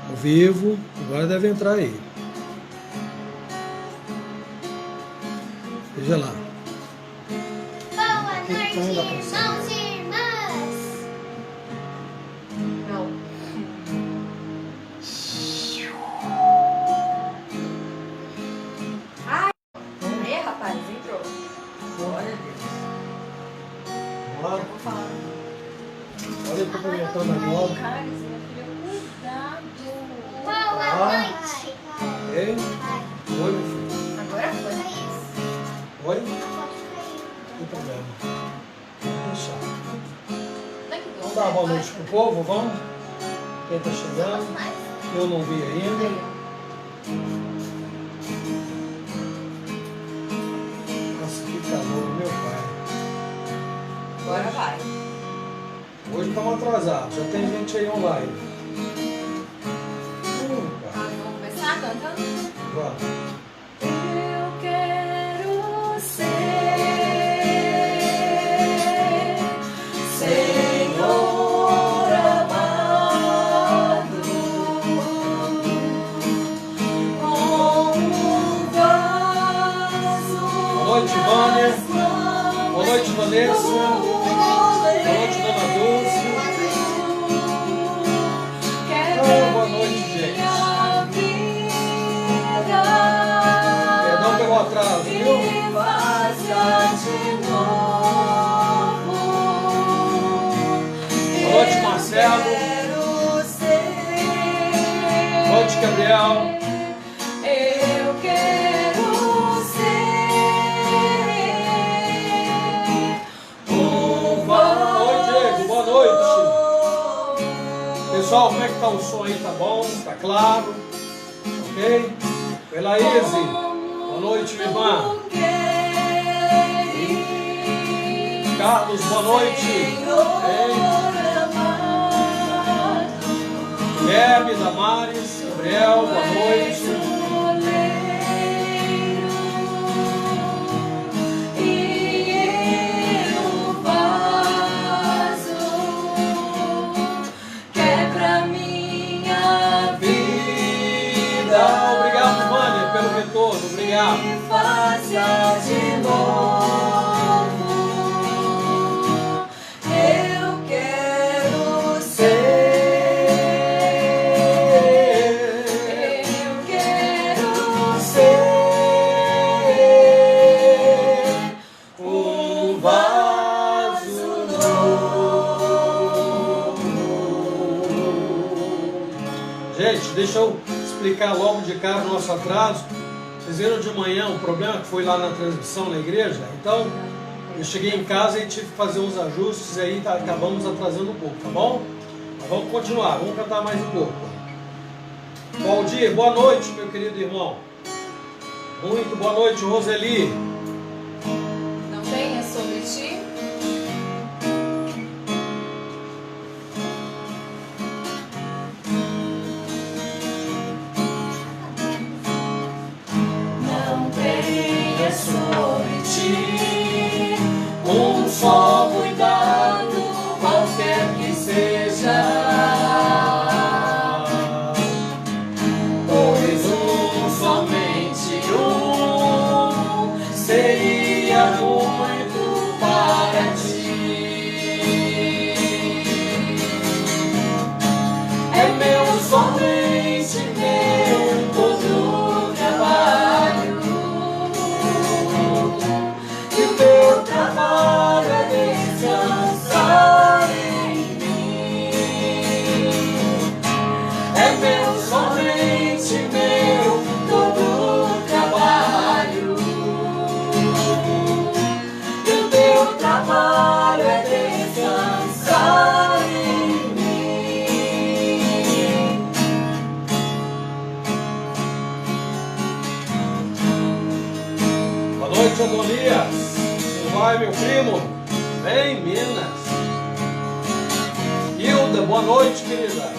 Ao vivo, agora deve entrar aí. Veja lá. Boa noite, irmãos e irmãs. Não. Ai! Aí, rapaz, entrou. Glória a Deus. Vamos lá. Vou falar. Olha, eu estou comentando agora. Carlos, minha filha, cuidado. Boa noite. Ei? Oi, meu filho. Agora foi. Oi? Não tem problema. Vamos deixar. Vamos dar uma boa noite pro povo, vamos? Quem está chegando? Eu não vi ainda. Nossa, que calor, meu pai. Agora vai. Hoje estamos atrasados, já tem gente aí online. Cara. Vamos começar cantando? Vamos. Eu quero ser Senhor amado, como vaso. Boa noite, Vânia. Boa noite, Vanessa. Boa noite, Dona Dulce. Boa noite, gente. Perdão pelo atraso, viu? Boa noite, Marcelo. Boa noite, Gabriel. Eu quero ser Oi, Diego. Boa noite. Pessoal, como é que tá o som aí? Tá bom? Tá claro? Ok? Pela Izzy. Boa noite, minha irmã. Carlos, boa noite. Hebe, Damares, Gabriel, boa noite. Obrigado, Vânia, pelo retorno. Obrigado. De novo, eu quero ser, eu quero ser um vaso novo. Gente, deixa eu explicar logo de cara o nosso atraso. Vocês viram de manhã o problema que foi lá na transmissão na igreja? Então, eu cheguei em casa e tive que fazer uns ajustes e aí acabamos atrasando um pouco, tá bom? Mas vamos continuar, vamos cantar mais um pouco. Valdir, boa noite, meu querido irmão. Muito boa noite, Roseli. Não tenha sobre ti. Não tenha sobre ti um só cuidado, qualquer que seja, pois somente seria muito para ti. É meu, somente meu, todo trabalho, e o teu trabalho é descansar em mim. É meu, somente meu, todo trabalho, e o teu trabalho é descansar em mim. Boa noite, Adonias. Como vai, meu primo? Vem, Minas. Hilda, boa noite, querida.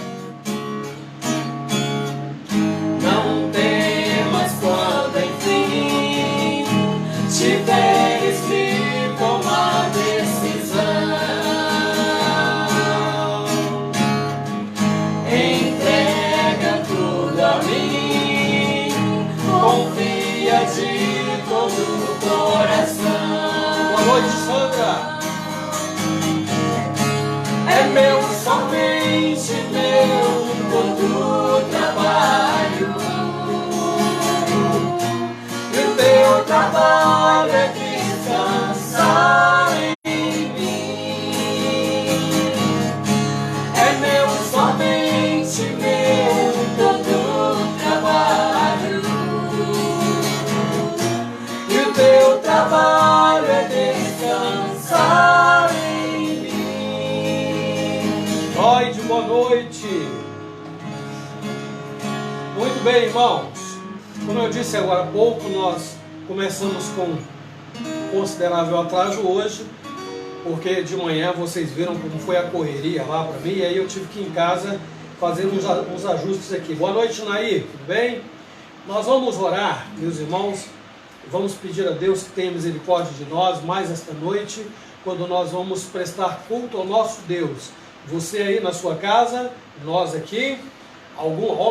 Não temas quando enfim tiveres que tomar decisão. Entrega noite, Sandra. É meu, somente meu, todo trabalho. E o teu trabalho é descansar em mim. É meu, somente meu, todo trabalho. E o teu trabalho é descansar em mim. Lloyd, boa noite. Muito bem, irmãos. Como eu disse agora há pouco, nós começamos com considerável atraso hoje, porque de manhã vocês viram como foi a correria lá para mim, e aí eu tive que ir em casa fazer uns ajustes aqui. Boa noite, Nair, tudo bem? Nós vamos orar, meus irmãos, vamos pedir a Deus que tenha misericórdia de nós mais esta noite, quando nós vamos prestar culto ao nosso Deus. Você aí na sua casa, nós aqui.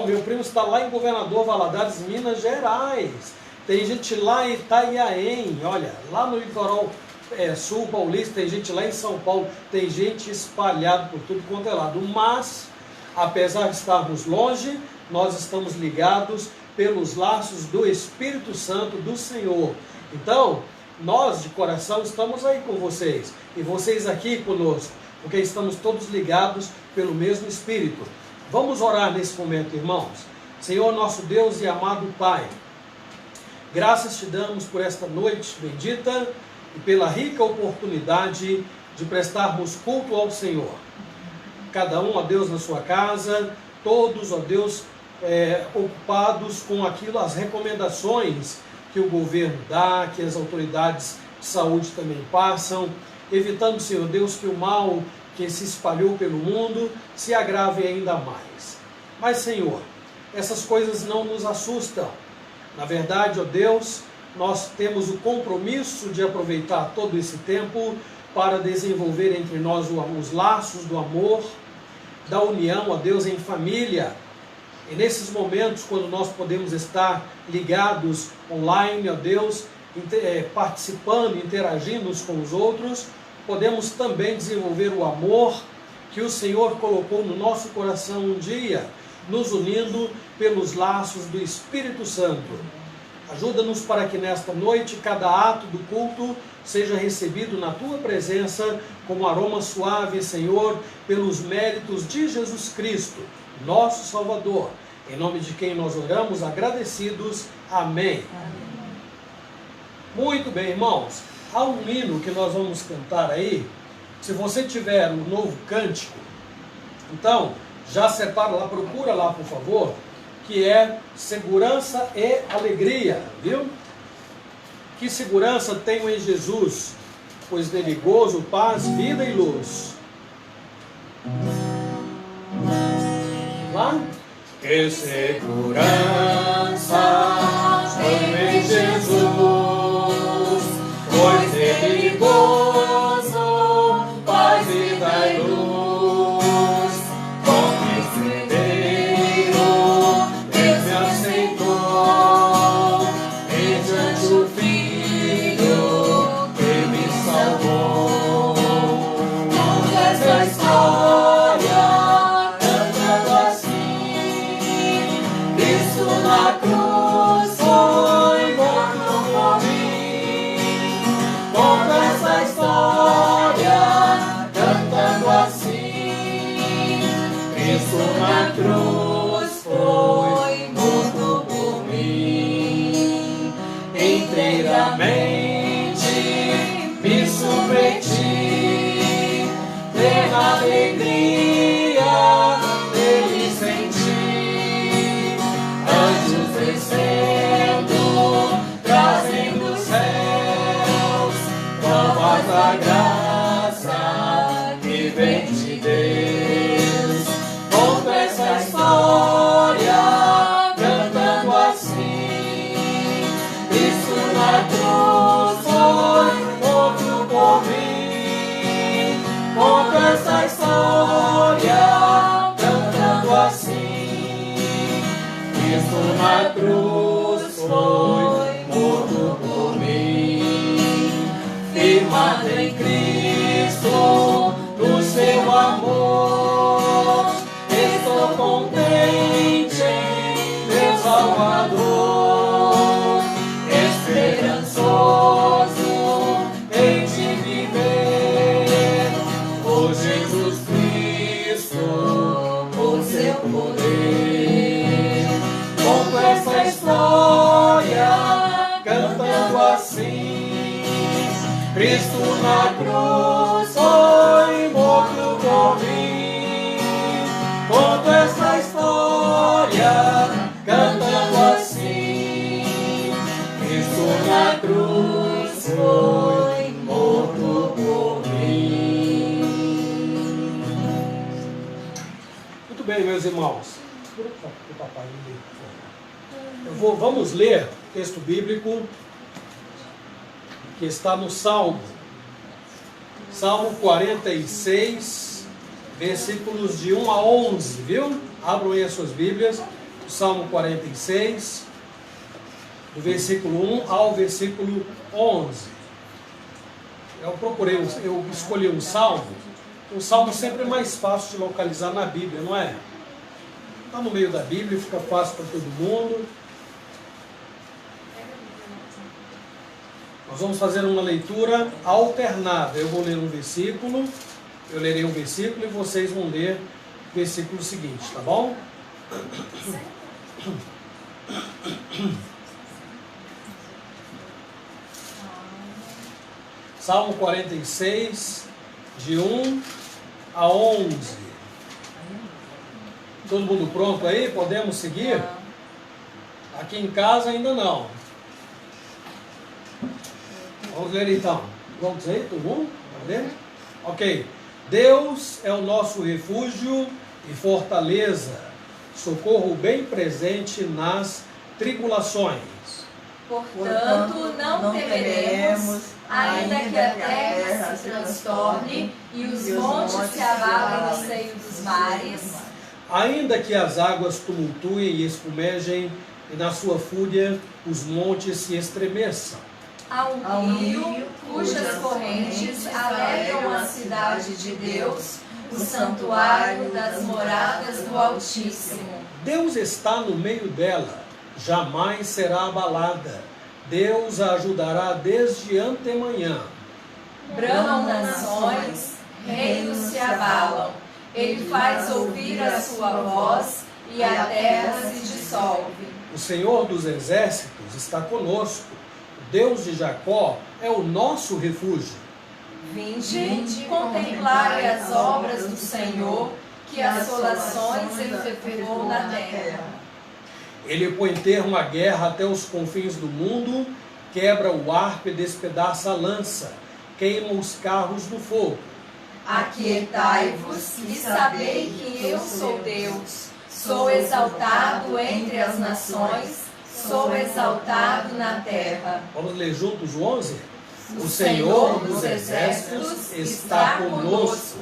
Meu primo está lá em Governador Valadares, Minas Gerais. Tem gente lá em Itanhaém, olha, lá no litoral sul paulista, tem gente lá em São Paulo, tem gente espalhada por tudo quanto é lado. Mas, apesar de estarmos longe, nós estamos ligados pelos laços do Espírito Santo do Senhor. Então, nós de coração estamos aí com vocês, e vocês aqui conosco, porque estamos todos ligados pelo mesmo Espírito. Vamos orar nesse momento, irmãos. Senhor, nosso Deus e amado Pai, graças te damos por esta noite bendita e pela rica oportunidade de prestarmos culto ao Senhor. Cada um, ó Deus, na sua casa, todos, ó Deus, ocupados com aquilo, as recomendações que o governo dá, que as autoridades de saúde também passam, evitando, Senhor Deus, que o mal que se espalhou pelo mundo se agrave ainda mais. Mas, Senhor, essas coisas não nos assustam. Na verdade, ó Deus, nós temos o compromisso de aproveitar todo esse tempo para desenvolver entre nós os laços do amor, da união, ó Deus, em família. E nesses momentos, quando nós podemos estar ligados online, ó Deus, participando, interagindo uns com os outros, podemos também desenvolver o amor que o Senhor colocou no nosso coração um dia, nos unindo pelos laços do Espírito Santo. Ajuda-nos para que nesta noite cada ato do culto seja recebido na Tua presença como aroma suave, Senhor, pelos méritos de Jesus Cristo, nosso Salvador. Em nome de quem nós oramos, agradecidos. Amém. Muito bem, irmãos. Há um hino que nós vamos cantar aí. Se você tiver um novo cântico, então já separa lá, procura lá, por favor, que é Segurança e Alegria, viu? Que segurança tenho em Jesus, pois nele gozo, paz, vida e luz. Lá? Que segurança tenho em Jesus, pois nele gozo, paz, vida e luz. Como estremeiro, Deus me aceitou, mediante o Filho que me salvou. Conta essa história, cantando assim: Cristo na cruz foi morto por mim. Conta essa história, cantando assim: Cristo na cruz foi morto por mim. Inteiramente me submeti, plena alegria dele senti. Anjos descendo, trazendo os céus, provas da graça que vem de Deus. Conta essa história, cantando assim: Cristo na cruz foi morto por mim. Conta essa história, cantando assim: Cristo na cruz foi morto por mim. Firma contente em Deus Salvador, esperançoso em te viver, por Jesus Cristo, por seu poder. Conto essa história cantando assim: Cristo na cruz foi morto por mim. Conto essa história cantando assim: Cristo na cruz foi morto por mim. Muito bem, meus irmãos. Vamos ler o texto bíblico que está no Salmo 46, versículos de 1 a 11, viu? Abram aí as suas Bíblias, o Salmo 46, do versículo 1 ao versículo 11. Eu escolhi um salmo. O salmo sempre é mais fácil de localizar na Bíblia, não é? Está no meio da Bíblia, fica fácil para todo mundo. Nós vamos fazer uma leitura alternada. Eu vou ler um versículo, eu lerei um versículo e vocês vão ler o versículo seguinte, tá bom? Salmo 46, de 1 a 11. Todo mundo pronto aí? Podemos seguir? Aqui em casa ainda não. Vamos ler então. Vamos aí, todo mundo? Vamos ler? Ok. Deus é o nosso refúgio e fortaleza, socorro bem presente nas tribulações. Portanto, não temeremos, ainda que a terra se transtorne e os montes se abalem no seio dos mares. Ainda que as águas tumultuem e espumejem, e na sua fúria os montes se estremeçam. Há um rio cujas correntes alegram a cidade de Deus, o santuário das moradas do Altíssimo. Deus está no meio dela, jamais será abalada. Deus a ajudará desde antemanhã. Bramam nações, reinos se abalam. Ele faz ouvir a sua voz e a terra se dissolve. O Senhor dos exércitos está conosco. O Deus de Jacó é o nosso refúgio. Vinde, contemplai as obras do Senhor, que assolações ele efetuou na terra. Ele põe termo à guerra até os confins do mundo, quebra o arco e despedaça a lança, queima os carros no fogo. Aquietai-vos e sabei que eu sou Deus. Sou exaltado entre as nações, sou exaltado na terra. Vamos ler juntos o 11? O Senhor dos exércitos está conosco.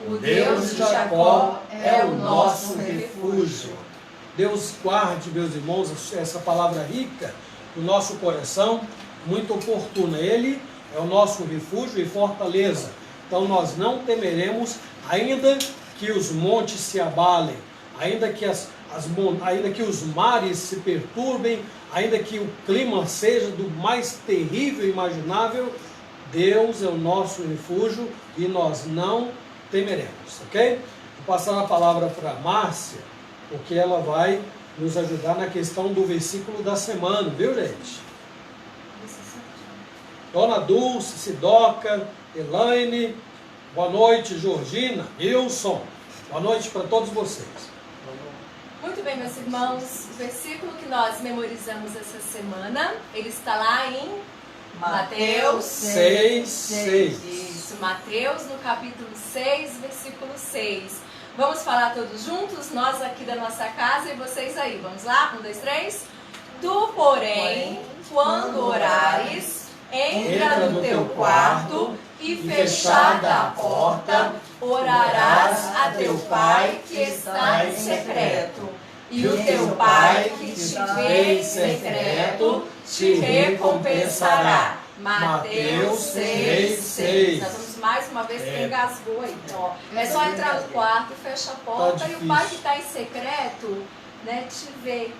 O Deus de Jacó é o nosso refúgio. Deus guarde, meus irmãos, essa palavra rica no nosso coração, muito oportuna. Ele é o nosso refúgio e fortaleza. Então nós não temeremos, ainda que os montes se abalem, ainda que os mares se perturbem, ainda que o clima seja do mais terrível imaginável. Deus é o nosso refúgio e nós não temeremos, ok? Vou passar a palavra para a Márcia, porque ela vai nos ajudar na questão do versículo da semana, viu, gente? Dona Dulce, Sidoca, Elaine, boa noite, Georgina, Wilson, boa noite para todos vocês. Muito bem, meus irmãos, o versículo que nós memorizamos essa semana, ele está lá em Mateus 6:6. Isso, Mateus no capítulo 6, versículo 6. Vamos falar todos juntos, nós aqui da nossa casa e vocês aí. Vamos lá? 1, 2, 3. Tu, porém, quando orares, entra no teu quarto e fechada a porta, orarás a teu Pai que está em secreto. E o teu Pai que te vê em secreto te recompensará. Mateus 6:6. Nós vamos mais uma vez que engasgou aí. Ó. É só entrar no quarto, fecha a porta e o pai que está em secreto, né, te vê.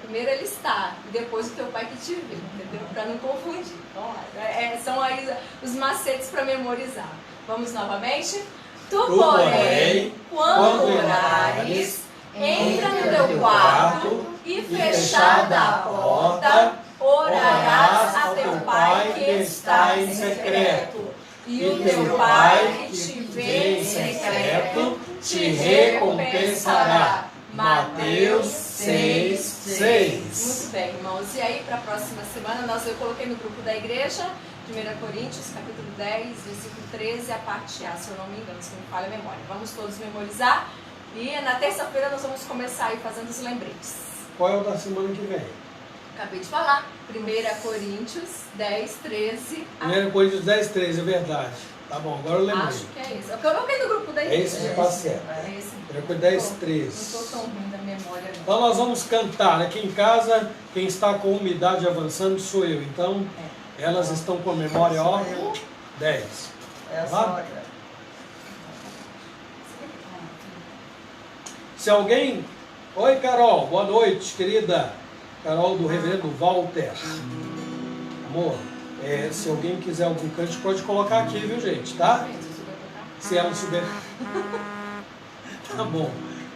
Primeiro ele está, e depois o teu pai que te vê, entendeu? Para não confundir. Então, são aí os macetes para memorizar. Vamos novamente? Tu, porém, quando orares, entra no teu quarto e fechada a porta, orarás a teu pai que está em secreto. E o teu pai que te vê em secreto te recompensará. Mateus 6:6. Muito bem, irmãos. E aí, para a próxima semana, eu coloquei no grupo da igreja, 1 Coríntios, capítulo 10, versículo 13, a parte A, se eu não me engano, se não me falha a memória. Vamos todos memorizar. E na terça-feira nós vamos começar aí fazendo os lembretes. Qual é o da semana que vem? Acabei de falar. 1 Coríntios 10, 13. 1 Coríntios 10, 13, é verdade. Tá bom, agora eu lembrei. Acho que é isso. Eu coloquei no grupo da igreja. É esse que tá certo. É esse. 1 Coríntios 10, 13. Não estou tão ruim da memória. Então nós vamos cantar. Aqui em casa, quem está com umidade avançando sou eu. Então, elas estão com a memória, ó, 10. Tá? Se alguém... Oi, Carol. Boa noite, querida. Carol do Reverendo Walter. Amor, se alguém quiser algum cântico, pode colocar aqui, viu, gente, tá? Se ela souber. Tá bom.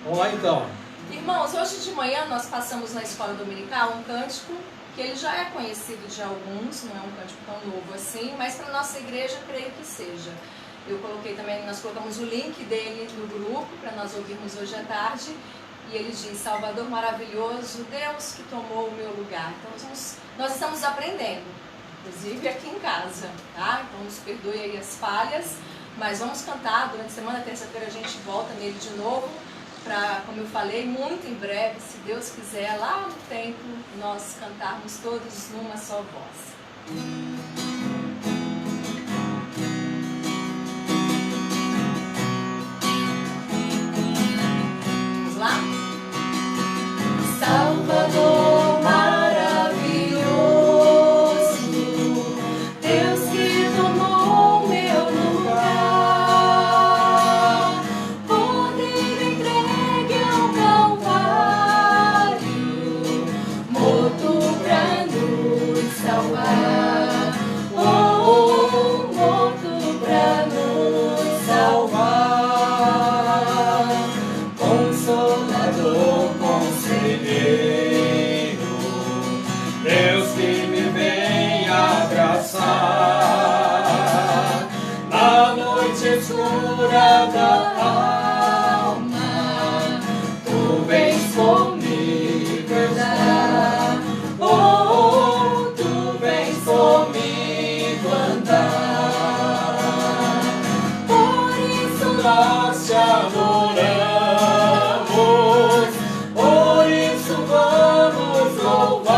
Vamos lá, então. Irmãos, hoje de manhã nós passamos na escola dominical um cântico que ele já é conhecido de alguns, não é um cântico tão novo assim, mas para a nossa igreja creio que seja. Eu coloquei também, nós colocamos o link dele no grupo para nós ouvirmos hoje à tarde. E ele diz: Salvador maravilhoso, Deus que tomou o meu lugar. Então nós estamos aprendendo, inclusive aqui em casa, tá? Então nos perdoe aí as falhas, mas vamos cantar durante a semana. Terça-feira a gente volta nele de novo, para, como eu falei, muito em breve, se Deus quiser, lá no templo, nós cantarmos todos numa só voz. Vamos lá? Salvador maravilhoso, Deus que tomou meu lugar, poder entregue ao Calvário, morto pra nos salvar, morto pra nos salvar, Consolador, Deus que me vem abraçar na noite escura da alma, tu vens comigo andar, oh, tu vens comigo andar, por isso nós te adoramos, por isso vamos louvar,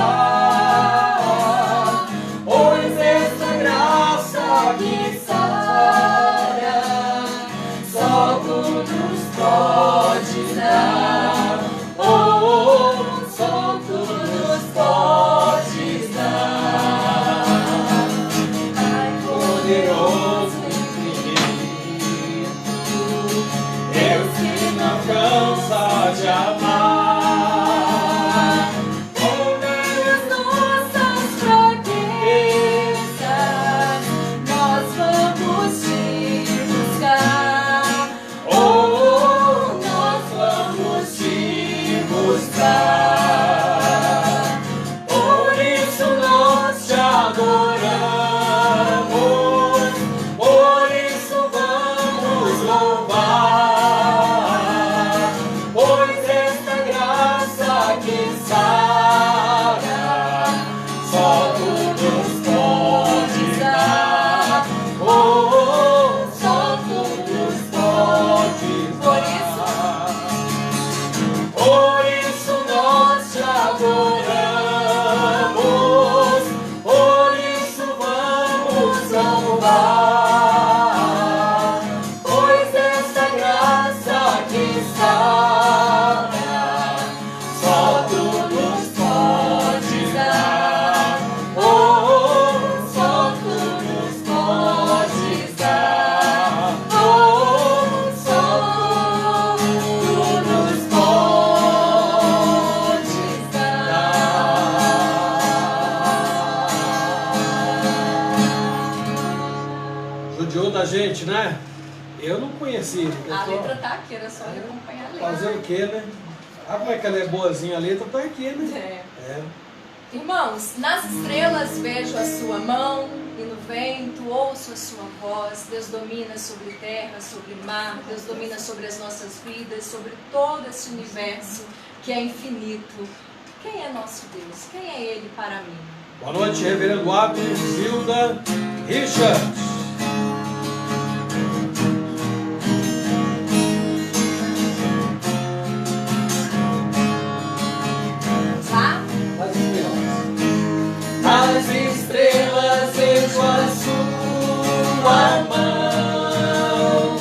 pois essa graça que sara, só tu nos podes dar, oh, só tu nos podes dar, Pai poderoso infinito, Deus que não cansa de amar, todas as nossas fraquezas, nós vamos te buscar, oh, nós vamos te buscar, por isso nós te adoramos, por isso vamos louvar, pois esta graça que sara, só tu nos podes dar, oh, só tu nos podes dar. Por isso nós Gente, né? Eu não conheci. A letra tá aqui, era só eu acompanhar a letra. Fazer o quê, né? Ah, como é que ela é boazinha, a letra tá aqui, né? É. Irmãos, nas estrelas vejo a sua mão e no vento ouço a sua voz. Deus domina sobre terra, sobre mar. Deus domina sobre as nossas vidas, sobre todo esse universo que é infinito. Quem é nosso Deus? Quem é Ele para mim? Boa noite, reverendo Abner, Zilda, Richard. As estrelas vejo a sua mão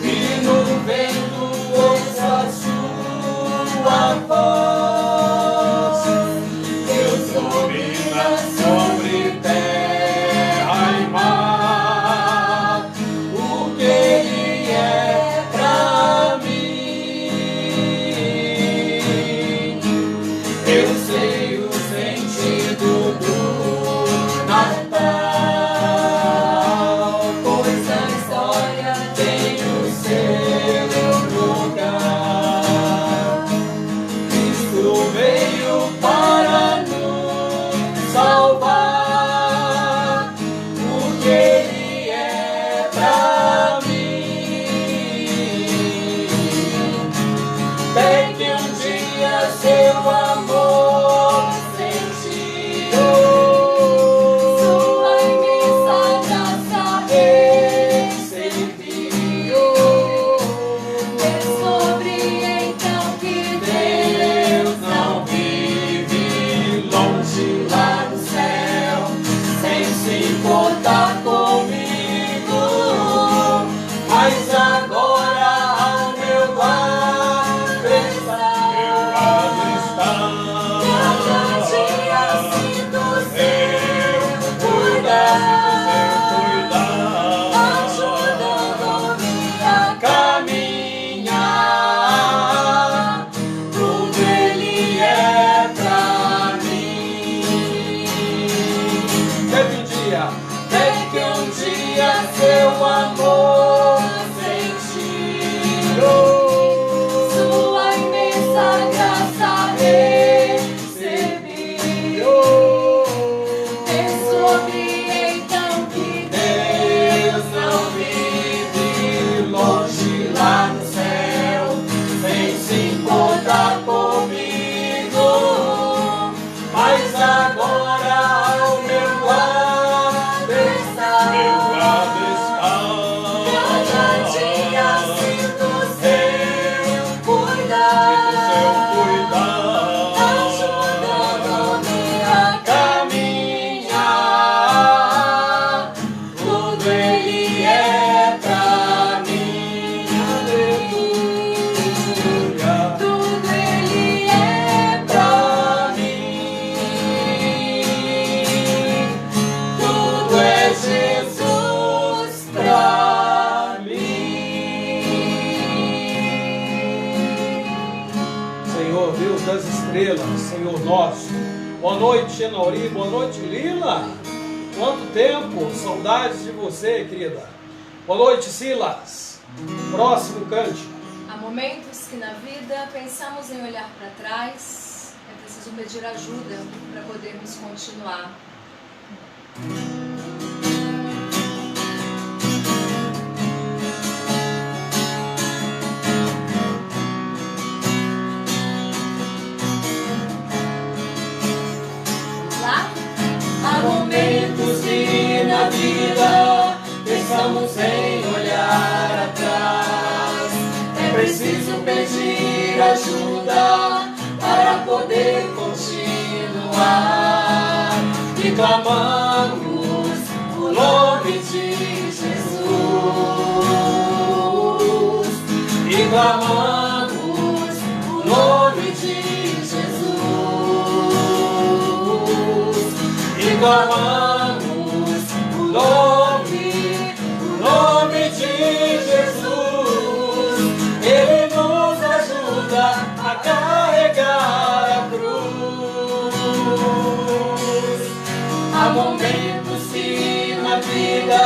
e no vento ouço a sua voz. Deus domina sobre terra e mar, o que Ele é pra mim. Eu sei o sentido do Senhor nosso. Boa noite, Xenauri. Boa noite, Lila. Quanto tempo? Saudades de você, querida. Boa noite, Silas. Próximo cântico. Há momentos que na vida pensamos em olhar para trás. É preciso pedir ajuda para podermos continuar. Há momentos que na vida pensamos em olhar atrás. É preciso pedir ajuda para poder continuar. E clamamos o nome de Jesus. E clamamos o nome de Jesus. E clamamos o nome de Jesus. Ele nos ajuda a carregar a cruz. Há momentos que na vida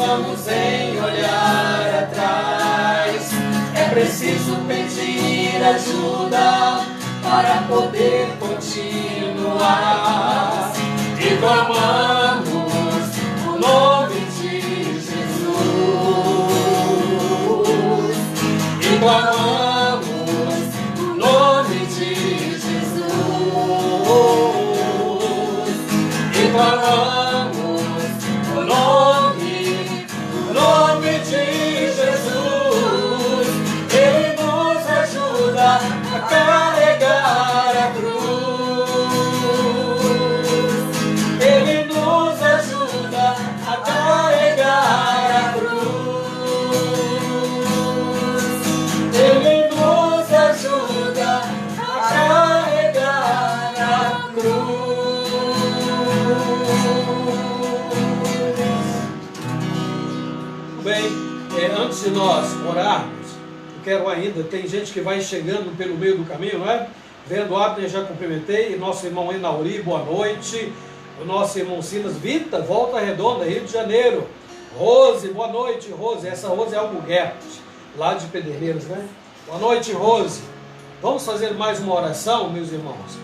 pensamos em olhar atrás. É preciso pedir ajuda para poder continuar. E clamamos o nome de Jesus. E clamamos o nome de Jesus. E clamamos o nome de Jesus. Ele nos ajuda a carregar a cruz. Ele nos ajuda a carregar a cruz. Ele nos ajuda a carregar a cruz. Bem, antes de nós orarmos, eu quero ainda, tem gente que vai chegando pelo meio do caminho, não é? Vendo Abner, já cumprimentei, e nosso irmão Enauri, boa noite. O nosso irmão Silas Vita, Volta Redonda, Rio de Janeiro. Rose, boa noite, Rose. Essa Rose é Albuquerque, lá de Pederneiras, né? Boa noite, Rose. Vamos fazer mais uma oração, meus irmãos,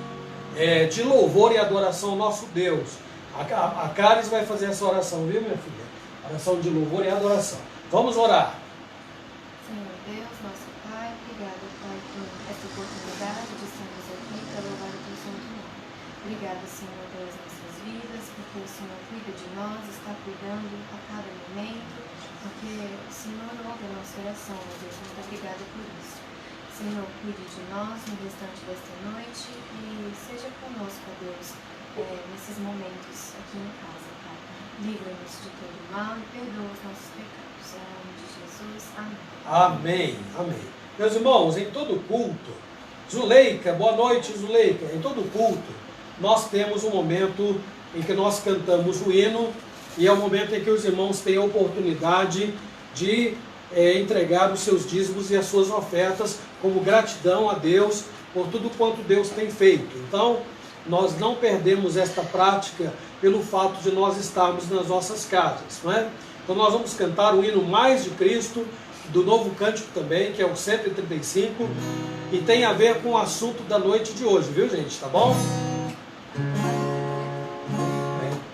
de louvor e adoração ao nosso Deus. A Caris vai fazer essa oração, viu, minha filha? Oração de louvor e adoração. Vamos orar. Senhor Deus, nosso Pai, obrigado, Pai, por essa oportunidade de estarmos aqui para louvar o teu santo nome. Obrigado, Senhor, pelas nossas vidas, porque o Senhor cuida de nós, está cuidando a cada momento, porque o Senhor ouve a nossa oração, meu Deus. Muito obrigada por isso. Senhor, cuide de nós no restante desta noite e seja conosco, ó Deus, nesses momentos aqui em casa, Pai. Livra-nos de todo mal e perdoa os nossos pecados. Em nome de Jesus. Amém. Amém, amém. Meus irmãos, em todo culto, Zuleika, boa noite, Zuleika. Em todo culto, nós temos um momento em que nós cantamos o hino e é o momento em que os irmãos têm a oportunidade de entregar os seus dízimos e as suas ofertas como gratidão a Deus por tudo quanto Deus tem feito. Então, nós não perdemos esta prática pelo fato de nós estarmos nas nossas casas, não é? Então nós vamos cantar o hino Mais de Cristo, do Novo Cântico também, que é o 135, e tem a ver com o assunto da noite de hoje, viu, gente? Tá bom?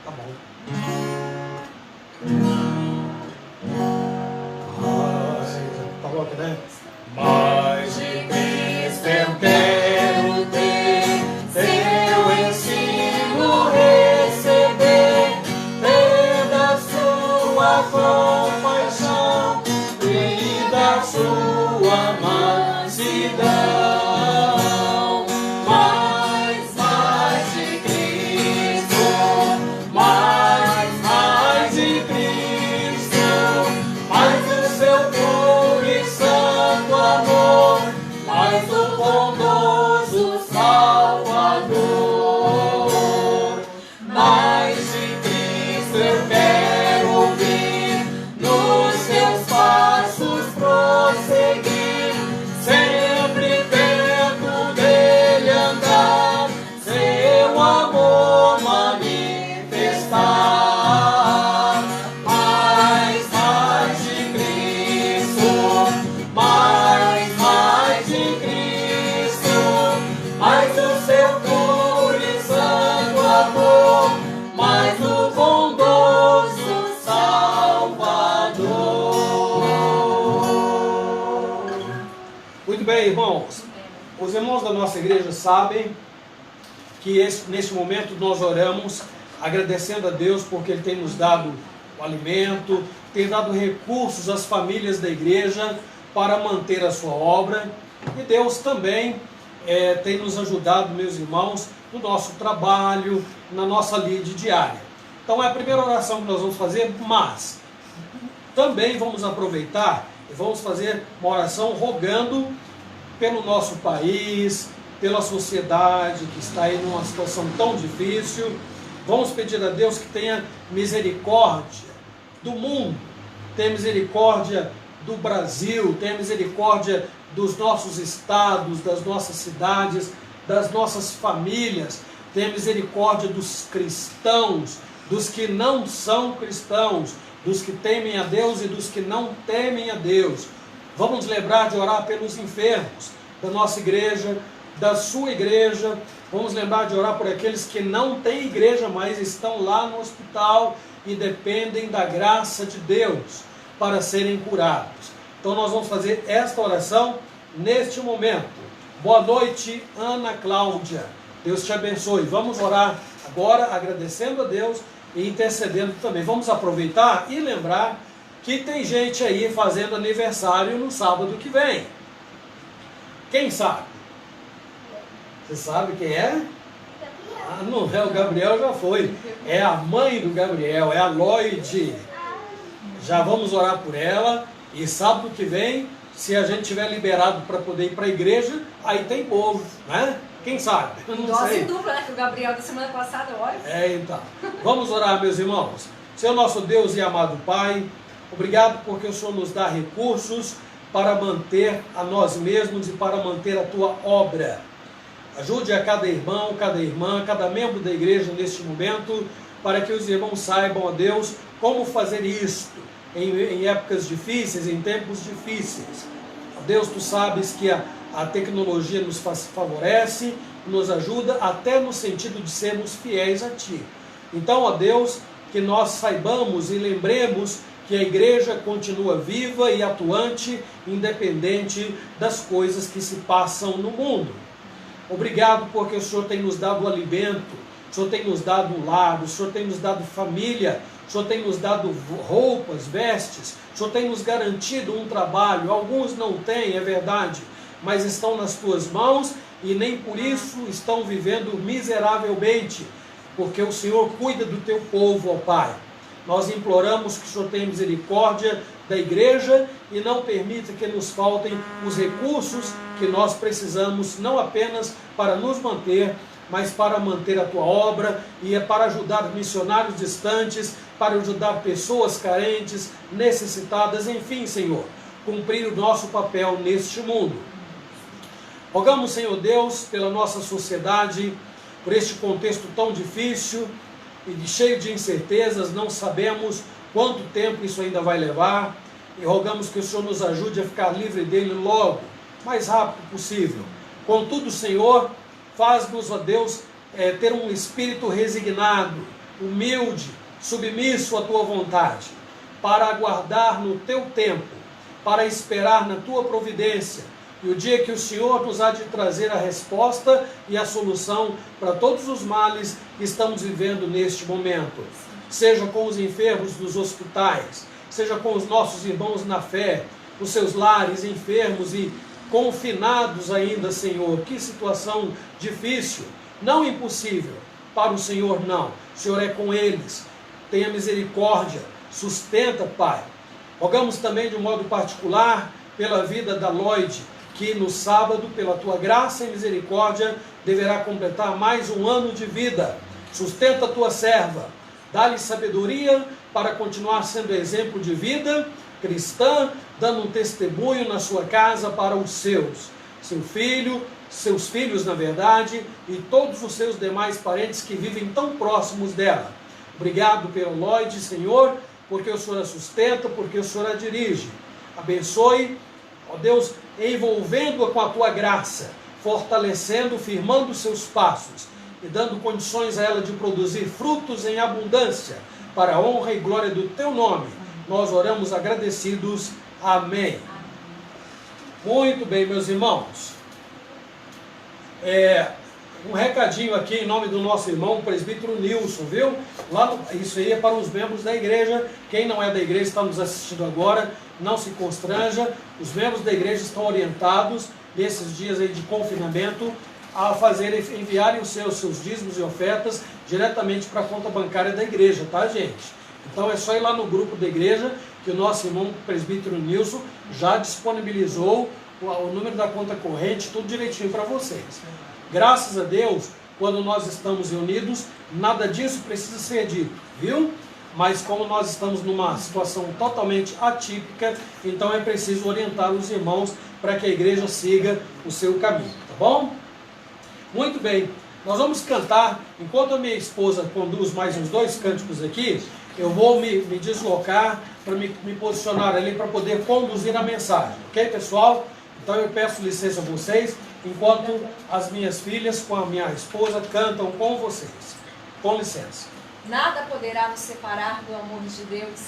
Tá bom. Tá bom aqui, né? Mais de Cristo eu quero ter, seu ensino receber, ter da sua compaixão e da sua mansidão. Mais de Cristo, mais de Cristo, mais do seu puro e santo amor, mais do bondoso Salvador. Mais de Cristo eu quero ouvir, nos seus passos prosseguir, sempre perto dele andar, seu amor manifestar. Mais de Cristo, mais de Cristo, mais do seu puro e santo amor, mais do bondoso Salvador. Muito bem, irmãos. Os irmãos da nossa igreja sabem que neste momento nós oramos agradecendo a Deus porque Ele tem nos dado o alimento, tem dado recursos às famílias da igreja para manter a sua obra, e Deus também tem nos ajudado, meus irmãos, no nosso trabalho, na nossa lide diária. Então é a primeira oração que nós vamos fazer, mas também vamos aproveitar e vamos fazer uma oração rogando pelo nosso país, pela sociedade que está aí numa situação tão difícil. Vamos pedir a Deus que tenha misericórdia do mundo, tenha misericórdia do Brasil, tenha misericórdia dos nossos estados, das nossas cidades, das nossas famílias, tenha misericórdia dos cristãos, dos que não são cristãos, dos que temem a Deus e dos que não temem a Deus. Vamos lembrar de orar pelos enfermos da nossa igreja, da sua igreja. Vamos lembrar de orar por aqueles que não têm igreja, mas estão lá no hospital e dependem da graça de Deus para serem curados. Então nós vamos fazer esta oração neste momento. Boa noite, Ana Cláudia. Deus te abençoe. Vamos orar agora agradecendo a Deus e intercedendo também. Vamos aproveitar e lembrar que tem gente aí fazendo aniversário no sábado que vem. Quem sabe? Você sabe quem é? Ah, não é o Gabriel, já foi. É a mãe do Gabriel, é a Lloyd. Já vamos orar por ela. E sábado que vem, se a gente tiver liberado para poder ir para a igreja, aí tem bolo, né? Quem sabe? Eu não Dose sei. dupla, né? Que o Gabriel da semana passada, olha. Então. Vamos orar, meus irmãos. Senhor nosso Deus e amado Pai, obrigado porque o Senhor nos dá recursos para manter a nós mesmos e para manter a Tua obra. Ajude a cada irmão, cada irmã, cada membro da igreja neste momento, para que os irmãos saibam, ó Deus, como fazer isto em épocas difíceis, em tempos difíceis. Ó Deus, Tu sabes que a tecnologia nos favorece, nos ajuda até no sentido de sermos fiéis a Ti. Então, ó Deus, que nós saibamos e lembremos que a igreja continua viva e atuante, independente das coisas que se passam no mundo. Obrigado porque o Senhor tem nos dado alimento, o Senhor tem nos dado um lar, o Senhor tem nos dado família, o Senhor tem nos dado roupas, vestes, o Senhor tem nos garantido um trabalho. Alguns não têm, é verdade, mas estão nas Tuas mãos e nem por isso estão vivendo miseravelmente, porque o Senhor cuida do Teu povo, ó Pai. Nós imploramos que o Senhor tenha misericórdia da igreja e não permita que nos faltem os recursos que nós precisamos, não apenas para nos manter, mas para manter a Tua obra e para ajudar missionários distantes, para ajudar pessoas carentes, necessitadas, enfim, Senhor, cumprir o nosso papel neste mundo. Rogamos, Senhor Deus, pela nossa sociedade, por este contexto tão difícil e cheio de incertezas, não sabemos quanto tempo isso ainda vai levar, e rogamos que o Senhor nos ajude a ficar livre dele logo, o mais rápido possível. Contudo, Senhor, faz-nos, ó Deus, ter um espírito resignado, humilde, submisso à Tua vontade, para aguardar no Teu tempo, para esperar na Tua providência, e o dia que o Senhor nos há de trazer a resposta e a solução para todos os males que estamos vivendo neste momento. Seja com os enfermos dos hospitais, seja com os nossos irmãos na fé, os seus lares enfermos e confinados ainda, Senhor. Que situação difícil, não impossível, para o Senhor não. O Senhor é com eles, tenha misericórdia, sustenta, Pai. Rogamos também de um modo particular pela vida da Lloyd, que no sábado, pela Tua graça e misericórdia, deverá completar mais um ano de vida. Sustenta a Tua serva, dá-lhe sabedoria para continuar sendo exemplo de vida cristã, dando um testemunho na sua casa para os seus filhos, na verdade, e todos os seus demais parentes que vivem tão próximos dela. Obrigado pelo Lloyd, Senhor, porque o Senhor a sustenta, porque o Senhor a dirige. Abençoe, ó Deus, envolvendo-a com a Tua graça, fortalecendo, firmando os seus passos e dando condições a ela de produzir frutos em abundância, para a honra e glória do Teu nome. Nós oramos agradecidos. Amém. Muito bem, meus irmãos. Um recadinho aqui em nome do nosso irmão, o presbítero Nilson, viu? Isso aí é para os membros da igreja. Quem não é da igreja está nos assistindo agora, não se constranja. Os membros da igreja estão orientados, nesses dias aí de confinamento, a enviarem os seus dízimos e ofertas diretamente para a conta bancária da igreja, tá, gente? Então é só ir lá no grupo da igreja, que o nosso irmão presbítero Nilson já disponibilizou o número da conta corrente, tudo direitinho para vocês. Graças a Deus, quando nós estamos reunidos, nada disso precisa ser dito, viu? Mas como nós estamos numa situação totalmente atípica, então é preciso orientar os irmãos para que a igreja siga o seu caminho, tá bom? Muito bem, nós vamos cantar, enquanto a minha esposa conduz mais uns 2 cânticos aqui, eu vou me deslocar para me posicionar ali para poder conduzir a mensagem, ok, pessoal? Então eu peço licença a vocês, enquanto as minhas filhas com a minha esposa cantam com vocês. Com licença. Nada poderá nos separar do amor de Deus,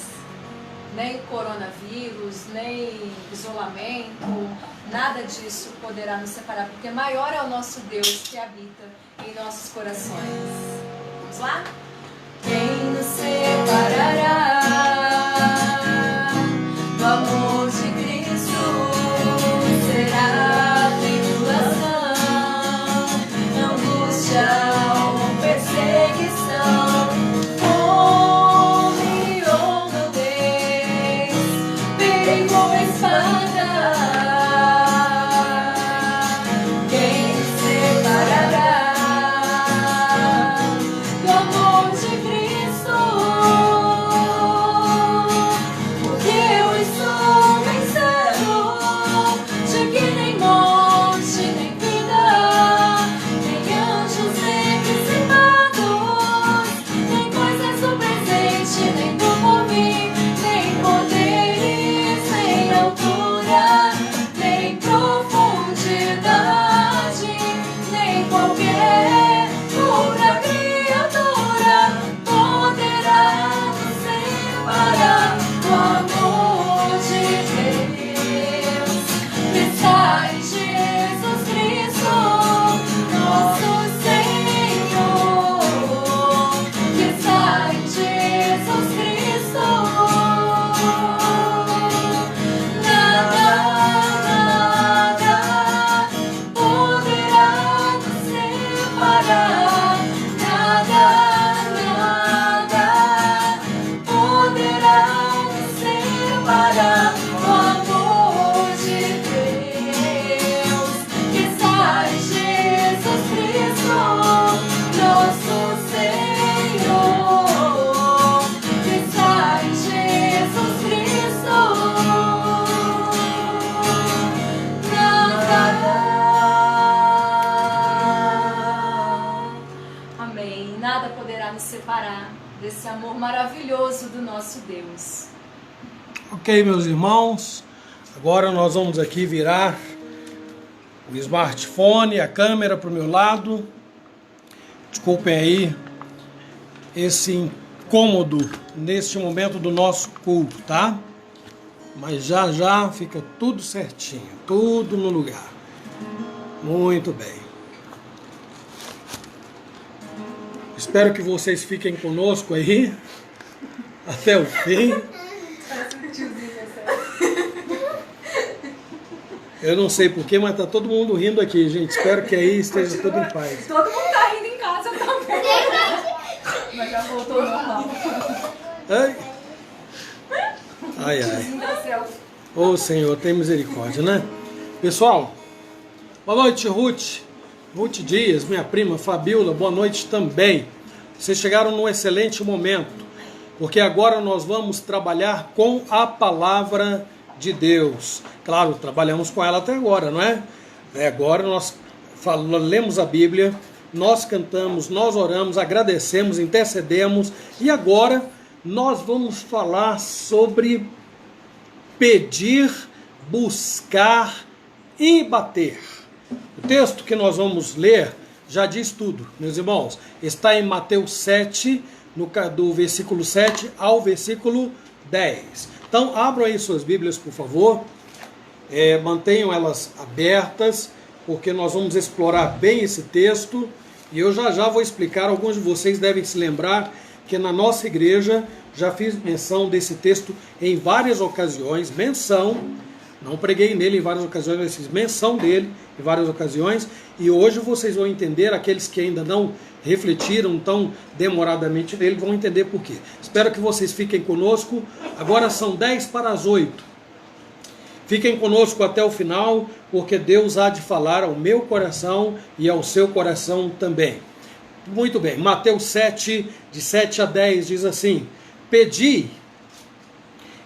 nem coronavírus, nem isolamento, nada disso poderá nos separar, porque maior é o nosso Deus que habita em nossos corações. Vamos lá? Quem nos separará do amor de Cristo? Será tribulação, angústia ou perseguição, fome ou nudez, perigo ou espada. Quem nos separará do amor de Cristo? Porque eu estou vencendo de que nem morte, nem vida, nem anjos, nem principados, nem coisas do presente, nem do porvir, nem poderes, nem altura, nem profundidade, nem qualquer outra criatura poderá nos separar do amor de Deus que está em Jesus Cristo, nosso Senhor, que está em Jesus Cristo. Nada, nada poderá nos separar. Nada, nada poderá nos separar do amor de Deus que está em Jesus Cristo, nosso Senhor, que está em Jesus Cristo. Nada. Amém. Nada poderá nos separar desse amor maravilhoso do nosso Deus. Ok, meus irmãos, agora nós vamos aqui virar o smartphone, a câmera para o meu lado. Desculpem aí esse incômodo neste momento do nosso culto, tá? Mas já já fica tudo certinho, tudo no lugar. Muito bem. Espero que vocês fiquem conosco aí até o fim. Eu não sei porquê, mas tá todo mundo rindo aqui, gente. Espero que aí esteja tudo em paz. Todo mundo tá rindo em casa também. Mas já voltou ao normal. Ai, ai, ai. Ô Senhor, tem misericórdia, né? Pessoal, boa noite, Ruth. Ruth Dias, minha prima Fabiola, boa noite também. Vocês chegaram num excelente momento, porque agora nós vamos trabalhar com a palavra de Deus. Claro, trabalhamos com ela até agora, não é? Agora nós lemos a Bíblia, nós cantamos, nós oramos, agradecemos, intercedemos, e agora nós vamos falar sobre pedir, buscar e bater. O texto que nós vamos ler já diz tudo, meus irmãos. Está em Mateus 7, do versículo 7 ao versículo 10. Então, abram aí suas Bíblias, por favor. Mantenham elas abertas, porque nós vamos explorar bem esse texto. E eu já já vou explicar. Alguns de vocês devem se lembrar que na nossa igreja já fiz menção desse texto em várias ocasiões. Menção, não preguei nele em várias ocasiões, mas fiz menção dele em várias ocasiões. E hoje vocês vão entender, aqueles que ainda não refletiram tão demoradamente nele, vão entender por quê. Espero que vocês fiquem conosco. Agora são 10 para as 8. Fiquem conosco até o final, porque Deus há de falar ao meu coração e ao seu coração também. Muito bem, Mateus 7, de 7 a 10, diz assim: Pedi,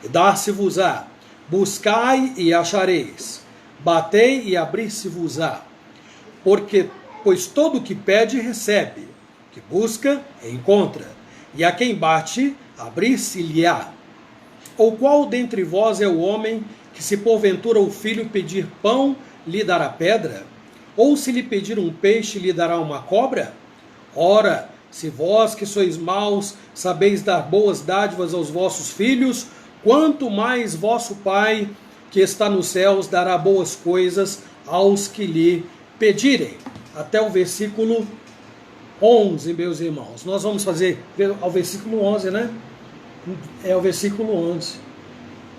e dar-se-vos-á, buscai e achareis, batei e abrir-se-vos-á, pois todo o que pede recebe, que busca encontra, e a quem bate abrir-se-lhe-á. Ou qual dentre vós é o homem que, se porventura o filho pedir pão, lhe dará pedra? Ou se lhe pedir um peixe, lhe dará uma cobra? Ora, se vós que sois maus sabeis dar boas dádivas aos vossos filhos, quanto mais vosso Pai, que está nos céus, dará boas coisas aos que lhe pedirem. Até o versículo 11, meus irmãos. Nós vamos fazer ao versículo 11, né? É o versículo 11.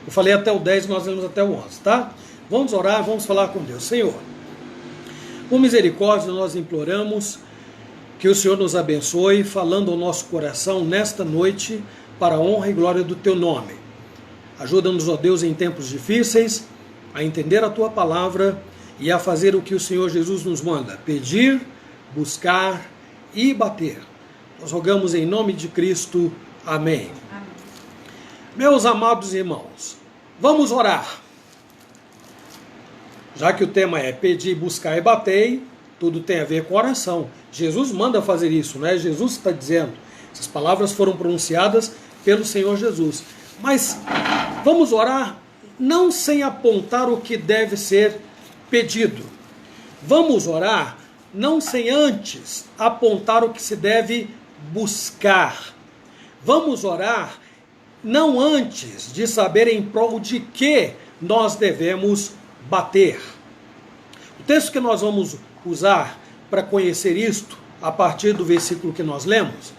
Eu falei até o 10, nós lemos até o 11, tá? Vamos orar, vamos falar com Deus. Senhor, com misericórdia nós imploramos que o Senhor nos abençoe, falando ao nosso coração nesta noite, para a honra e glória do Teu nome. Ajuda-nos, ó Deus, em tempos difíceis, a entender a Tua palavra e a fazer o que o Senhor Jesus nos manda: pedir, buscar e bater. Nós rogamos em nome de Cristo. Amém. Amém. Meus amados irmãos, vamos orar. Já que o tema é pedir, buscar e bater, tudo tem a ver com oração. Jesus manda fazer isso, né? Jesus está dizendo. Essas palavras foram pronunciadas pelo Senhor Jesus. Mas vamos orar não sem apontar o que deve ser pedido. Vamos orar não sem antes apontar o que se deve buscar. Vamos orar não antes de saber em prol de que nós devemos bater. O texto que nós vamos usar para conhecer isto, a partir do versículo que nós lemos,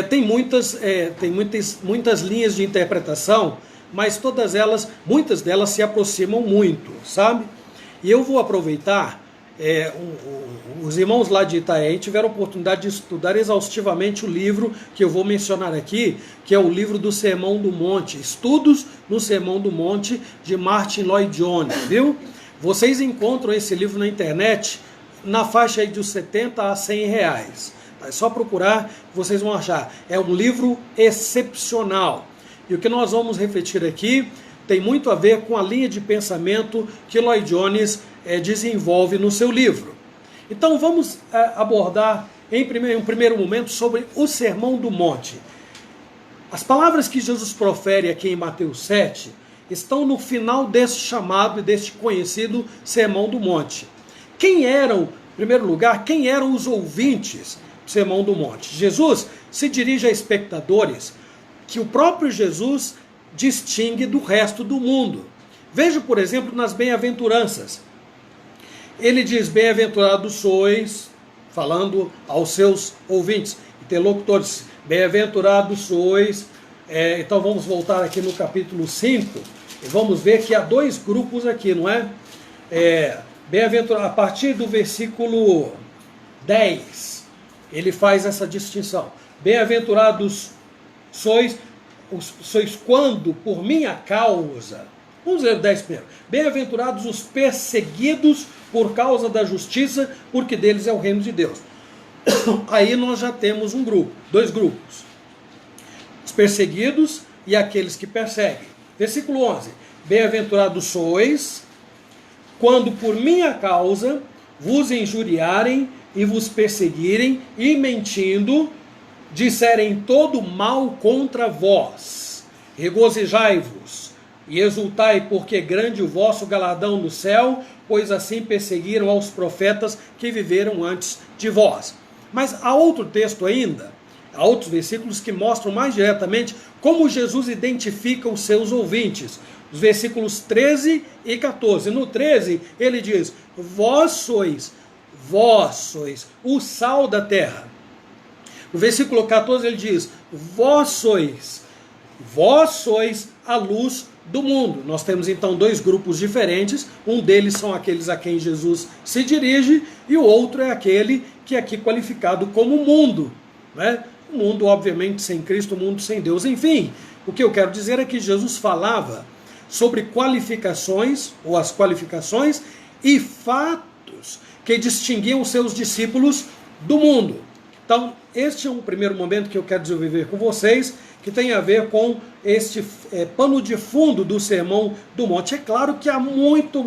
tem muitas linhas de interpretação, mas muitas delas se aproximam muito, sabe? E eu vou aproveitar, os irmãos lá de Itaém tiveram a oportunidade de estudar exaustivamente o livro que eu vou mencionar aqui, que é o livro do Sermão do Monte, Estudos no Sermão do Monte, de Martin Lloyd-Jones, viu? Vocês encontram esse livro na internet na faixa aí de uns 70 a 100 reais. É só procurar, vocês vão achar. É um livro excepcional. E o que nós vamos refletir aqui tem muito a ver com a linha de pensamento que Lloyd-Jones desenvolve no seu livro. Então vamos abordar em um primeiro momento sobre o Sermão do Monte. As palavras que Jesus profere aqui em Mateus 7 estão no final deste chamado e deste conhecido Sermão do Monte. Em primeiro lugar, quem eram os ouvintes do Sermão do Monte? Jesus se dirige a espectadores que o próprio Jesus distingue do resto do mundo. Veja, por exemplo, nas bem-aventuranças. Ele diz: bem-aventurados sois, falando aos seus ouvintes, interlocutores, bem-aventurados sois. Então vamos voltar aqui no capítulo 5 e vamos ver que há dois grupos aqui, não é? Bem-aventurado, a partir do versículo 10, ele faz essa distinção. Bem-aventurados sois quando, por minha causa, vamos ler o 10 primeiro. Bem-aventurados os perseguidos por causa da justiça, porque deles é o reino de Deus. Aí nós já temos dois grupos. Os perseguidos e aqueles que perseguem. Versículo 11. Bem-aventurados sois quando por minha causa vos injuriarem e vos perseguirem e, mentindo, disserem todo mal contra vós. Regozijai-vos e exultai, porque grande o vosso galardão no céu, pois assim perseguiram aos profetas que viveram antes de vós. Mas há outro texto ainda, há outros versículos que mostram mais diretamente como Jesus identifica os seus ouvintes. Os versículos 13 e 14. No 13 ele diz: vós sois o sal da terra. No versículo 14 ele diz: vós sois a luz do mundo. Nós temos então dois grupos diferentes. Um deles são aqueles a quem Jesus se dirige, e o outro é aquele que é aqui qualificado como mundo, né? O mundo, obviamente, sem Cristo, o mundo sem Deus. Enfim, o que eu quero dizer é que Jesus falava sobre qualificações, ou as qualificações e fatos que distinguiam os seus discípulos do mundo. Então, este é um primeiro momento que eu quero desenvolver com vocês, que tem a ver com este pano de fundo do Sermão do Monte. É claro que há muito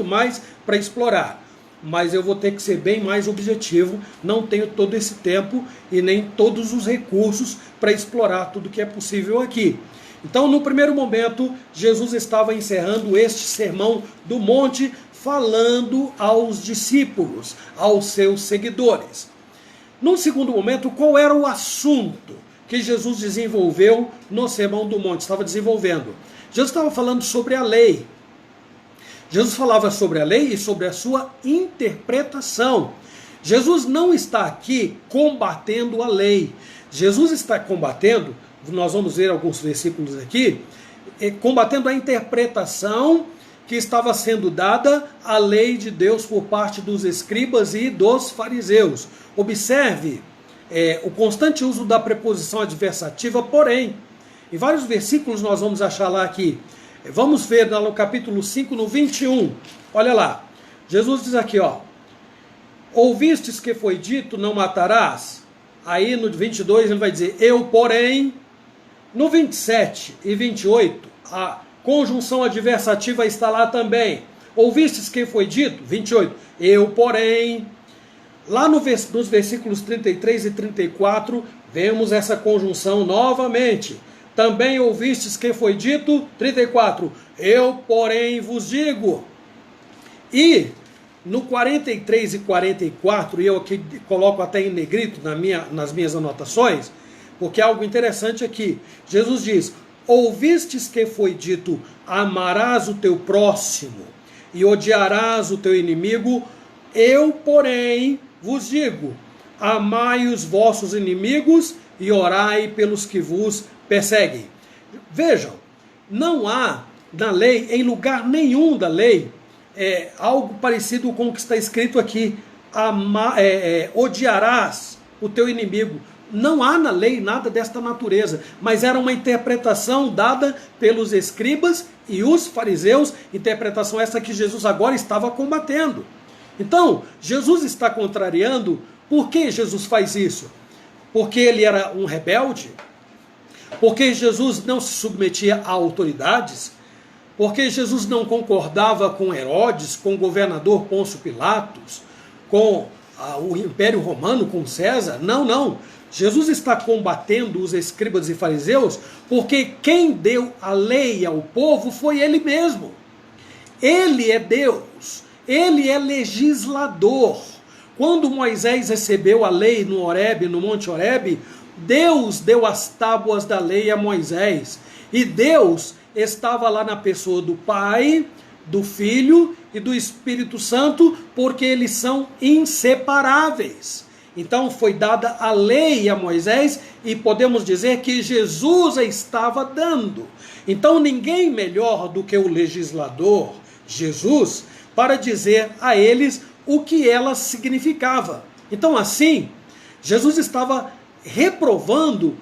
mais para explorar. mas eu vou ter que ser bem mais objetivo. Não tenho todo esse tempo e nem todos os recursos para explorar tudo que é possível aqui. Então, no primeiro momento, Jesus estava encerrando este sermão do monte, falando aos discípulos, aos seus seguidores. Num segundo momento, qual era o assunto que Jesus desenvolveu no sermão do monte? Estava desenvolvendo. Jesus estava falando sobre a lei. Jesus falava sobre a lei e sobre a sua interpretação. Jesus não está aqui combatendo a lei. Jesus está combatendo, nós vamos ver alguns versículos aqui, combatendo a interpretação que estava sendo dada à lei de Deus por parte dos escribas e dos fariseus. Observe o constante uso da preposição adversativa, porém. Em vários versículos nós vamos achar lá aqui. Vamos ver no capítulo 5, no 21. Olha lá. Jesus diz aqui, ó. Ouvistes que foi dito, não matarás? Aí no 22 ele vai dizer, eu porém. No 27 e 28, a conjunção adversativa está lá também. Ouvistes que foi dito? 28. Eu porém. Lá nos versículos 33 e 34, vemos essa conjunção novamente. Também ouvistes que foi dito, 34, eu porém vos digo. E no 43 e 44, e eu aqui coloco até em negrito nas minhas anotações, porque é algo interessante aqui. Jesus diz, ouvistes que foi dito, amarás o teu próximo e odiarás o teu inimigo, eu porém vos digo, amai os vossos inimigos e orai pelos que vos perseguem. Vejam, não há na lei, em lugar nenhum da lei, algo parecido com o que está escrito aqui, odiarás o teu inimigo. Não há na lei nada desta natureza, mas era uma interpretação dada pelos escribas e os fariseus, interpretação essa que Jesus agora estava combatendo. Então, Jesus está contrariando. Por que Jesus faz isso? Porque ele era um rebelde? Porque Jesus não se submetia a autoridades? Porque Jesus não concordava com Herodes, com o governador Pôncio Pilatos, com o Império Romano, com César? Não, não. Jesus está combatendo os escribas e fariseus porque quem deu a lei ao povo foi ele mesmo. Ele é Deus. Ele é legislador. Quando Moisés recebeu a lei no Horebe, no Monte Horebe, Deus deu as tábuas da lei a Moisés. E Deus estava lá na pessoa do Pai, do Filho e do Espírito Santo, porque eles são inseparáveis. Então foi dada a lei a Moisés e podemos dizer que Jesus a estava dando. Então ninguém melhor do que o legislador, Jesus, para dizer a eles o que ela significava. Então assim, Jesus estava reprovando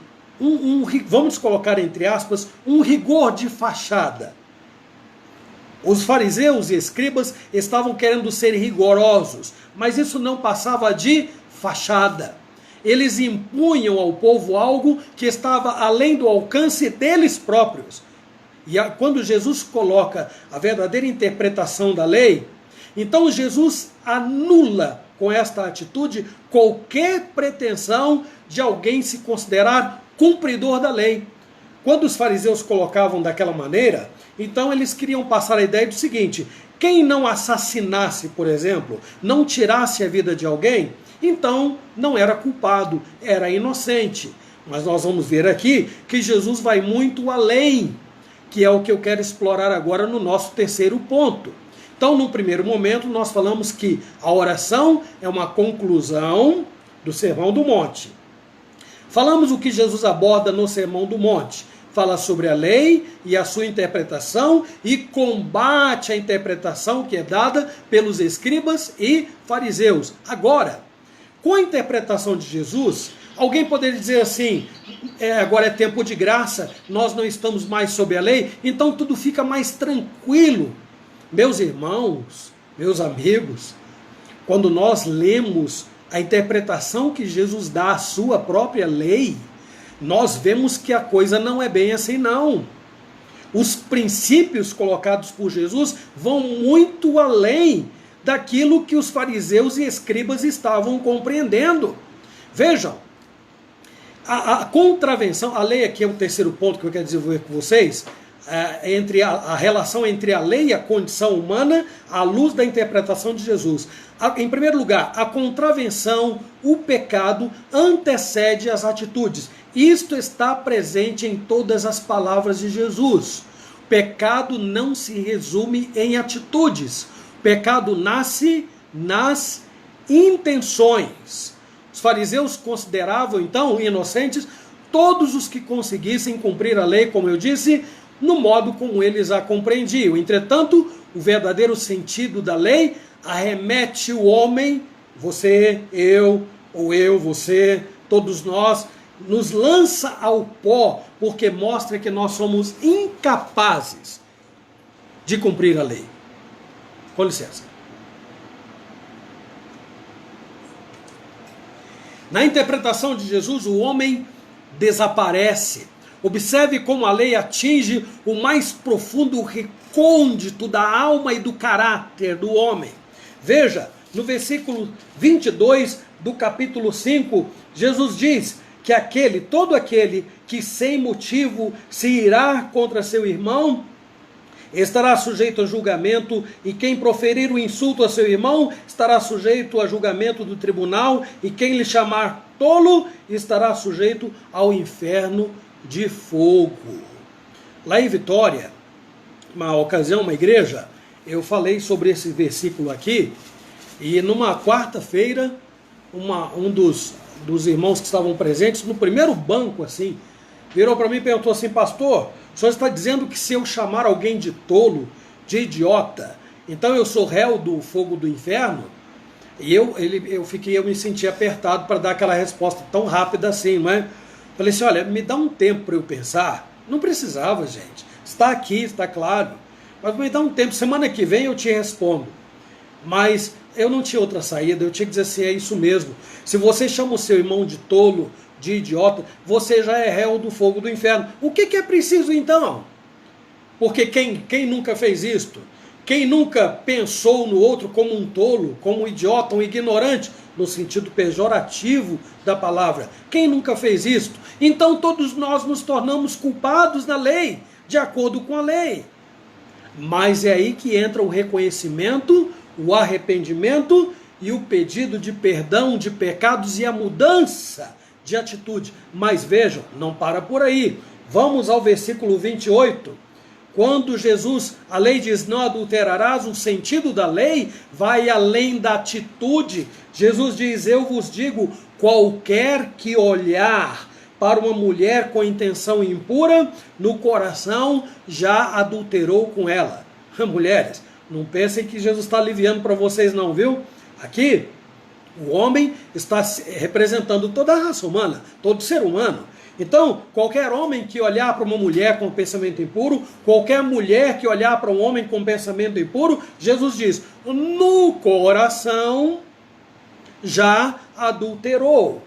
vamos colocar entre aspas, um rigor de fachada. Os fariseus e escribas estavam querendo ser rigorosos, mas isso não passava de fachada. Eles impunham ao povo algo que estava além do alcance deles próprios. E quando Jesus coloca a verdadeira interpretação da lei, então Jesus anula com esta atitude qualquer pretensão de alguém se considerar cumpridor da lei. Quando os fariseus colocavam daquela maneira, então eles queriam passar a ideia do seguinte: quem não assassinasse, por exemplo, não tirasse a vida de alguém, então não era culpado, era inocente. Mas nós vamos ver aqui que Jesus vai muito além, que é o que eu quero explorar agora no nosso terceiro ponto. Então, no primeiro momento, nós falamos que a oração é uma conclusão do Sermão do Monte. Falamos o que Jesus aborda no Sermão do Monte. Fala sobre a lei e a sua interpretação e combate a interpretação que é dada pelos escribas e fariseus. Agora, com a interpretação de Jesus, alguém poderia dizer assim, agora é tempo de graça, nós não estamos mais sob a lei, então tudo fica mais tranquilo. Meus irmãos, meus amigos, quando nós lemos a interpretação que Jesus dá à sua própria lei, nós vemos que a coisa não é bem assim não. Os princípios colocados por Jesus vão muito além daquilo que os fariseus e escribas estavam compreendendo. Vejam, a contravenção, a lei aqui é o terceiro ponto que eu quero desenvolver com vocês, entre a relação entre a lei e a condição humana à luz da interpretação de Jesus. Em primeiro lugar, a contravenção, o pecado, antecede as atitudes. Isto está presente em todas as palavras de Jesus. Pecado não se resume em atitudes. Pecado nasce nas intenções. Os fariseus consideravam, então, inocentes todos os que conseguissem cumprir a lei, como eu disse, no modo como eles a compreendiam. Entretanto, o verdadeiro sentido da lei arremete o homem, você, eu, ou eu, você, todos nós, nos lança ao pó, porque mostra que nós somos incapazes de cumprir a lei. Com licença. Na interpretação de Jesus, o homem desaparece. Observe como a lei atinge o mais profundo recôndito da alma e do caráter do homem. Veja, no versículo 22 do capítulo 5, Jesus diz que todo aquele que sem motivo se irá contra seu irmão, estará sujeito a julgamento, e quem proferir o insulto a seu irmão estará sujeito a julgamento do tribunal, e quem lhe chamar tolo estará sujeito ao inferno de fogo. Lá em Vitória, uma ocasião, uma igreja, eu falei sobre esse versículo aqui, e numa quarta-feira, um dos irmãos que estavam presentes, no primeiro banco assim, virou para mim e perguntou assim: pastor, o senhor está dizendo que se eu chamar alguém de tolo, de idiota, então eu sou réu do fogo do inferno? E eu me senti apertado para dar aquela resposta tão rápida assim, não é? Falei assim: olha, me dá um tempo para eu pensar. Não precisava, gente. Está aqui, está claro. Mas me dá um tempo, semana que vem eu te respondo. Mas eu não tinha outra saída, eu tinha que dizer assim: é isso mesmo. Se você chama o seu irmão de tolo, de idiota, você já é réu do fogo do inferno. O que é preciso então? Porque quem nunca fez isto? Quem nunca pensou no outro como um tolo, como um idiota, um ignorante, no sentido pejorativo da palavra? Quem nunca fez isto? Então todos nós nos tornamos culpados na lei, de acordo com a lei. Mas é aí que entra o reconhecimento, o arrependimento e o pedido de perdão de pecados e a mudança de atitude. Mas vejam, não para por aí. Vamos ao versículo 28. Quando Jesus, a lei diz não adulterarás, o sentido da lei vai além da atitude. Jesus diz: eu vos digo, qualquer que olhar para uma mulher com intenção impura, no coração já adulterou com ela. Mulheres, não pensem que Jesus está aliviando para vocês não, viu? Aqui, o homem está representando toda a raça humana, todo ser humano. Então, qualquer homem que olhar para uma mulher com pensamento impuro, qualquer mulher que olhar para um homem com pensamento impuro, Jesus diz, no coração já adulterou.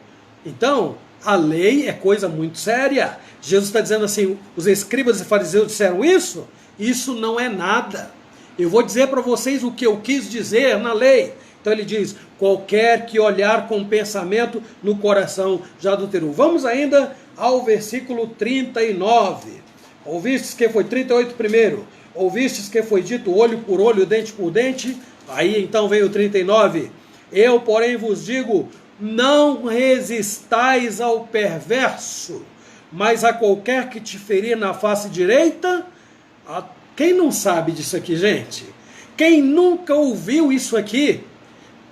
Então, a lei é coisa muito séria. Jesus está dizendo assim, os escribas e fariseus disseram isso? Isso não é nada. Eu vou dizer para vocês o que eu quis dizer na lei. Então ele diz, qualquer que olhar com pensamento no coração já adulterou. Vamos ainda ao versículo 39. Ouvistes que foi 38 primeiro. Ouvistes que foi dito olho por olho, dente por dente. Aí então vem o 39. Eu, porém, vos digo, não resistais ao perverso, mas a qualquer que te ferir na face direita. Quem não sabe disso aqui, gente? Quem nunca ouviu isso aqui?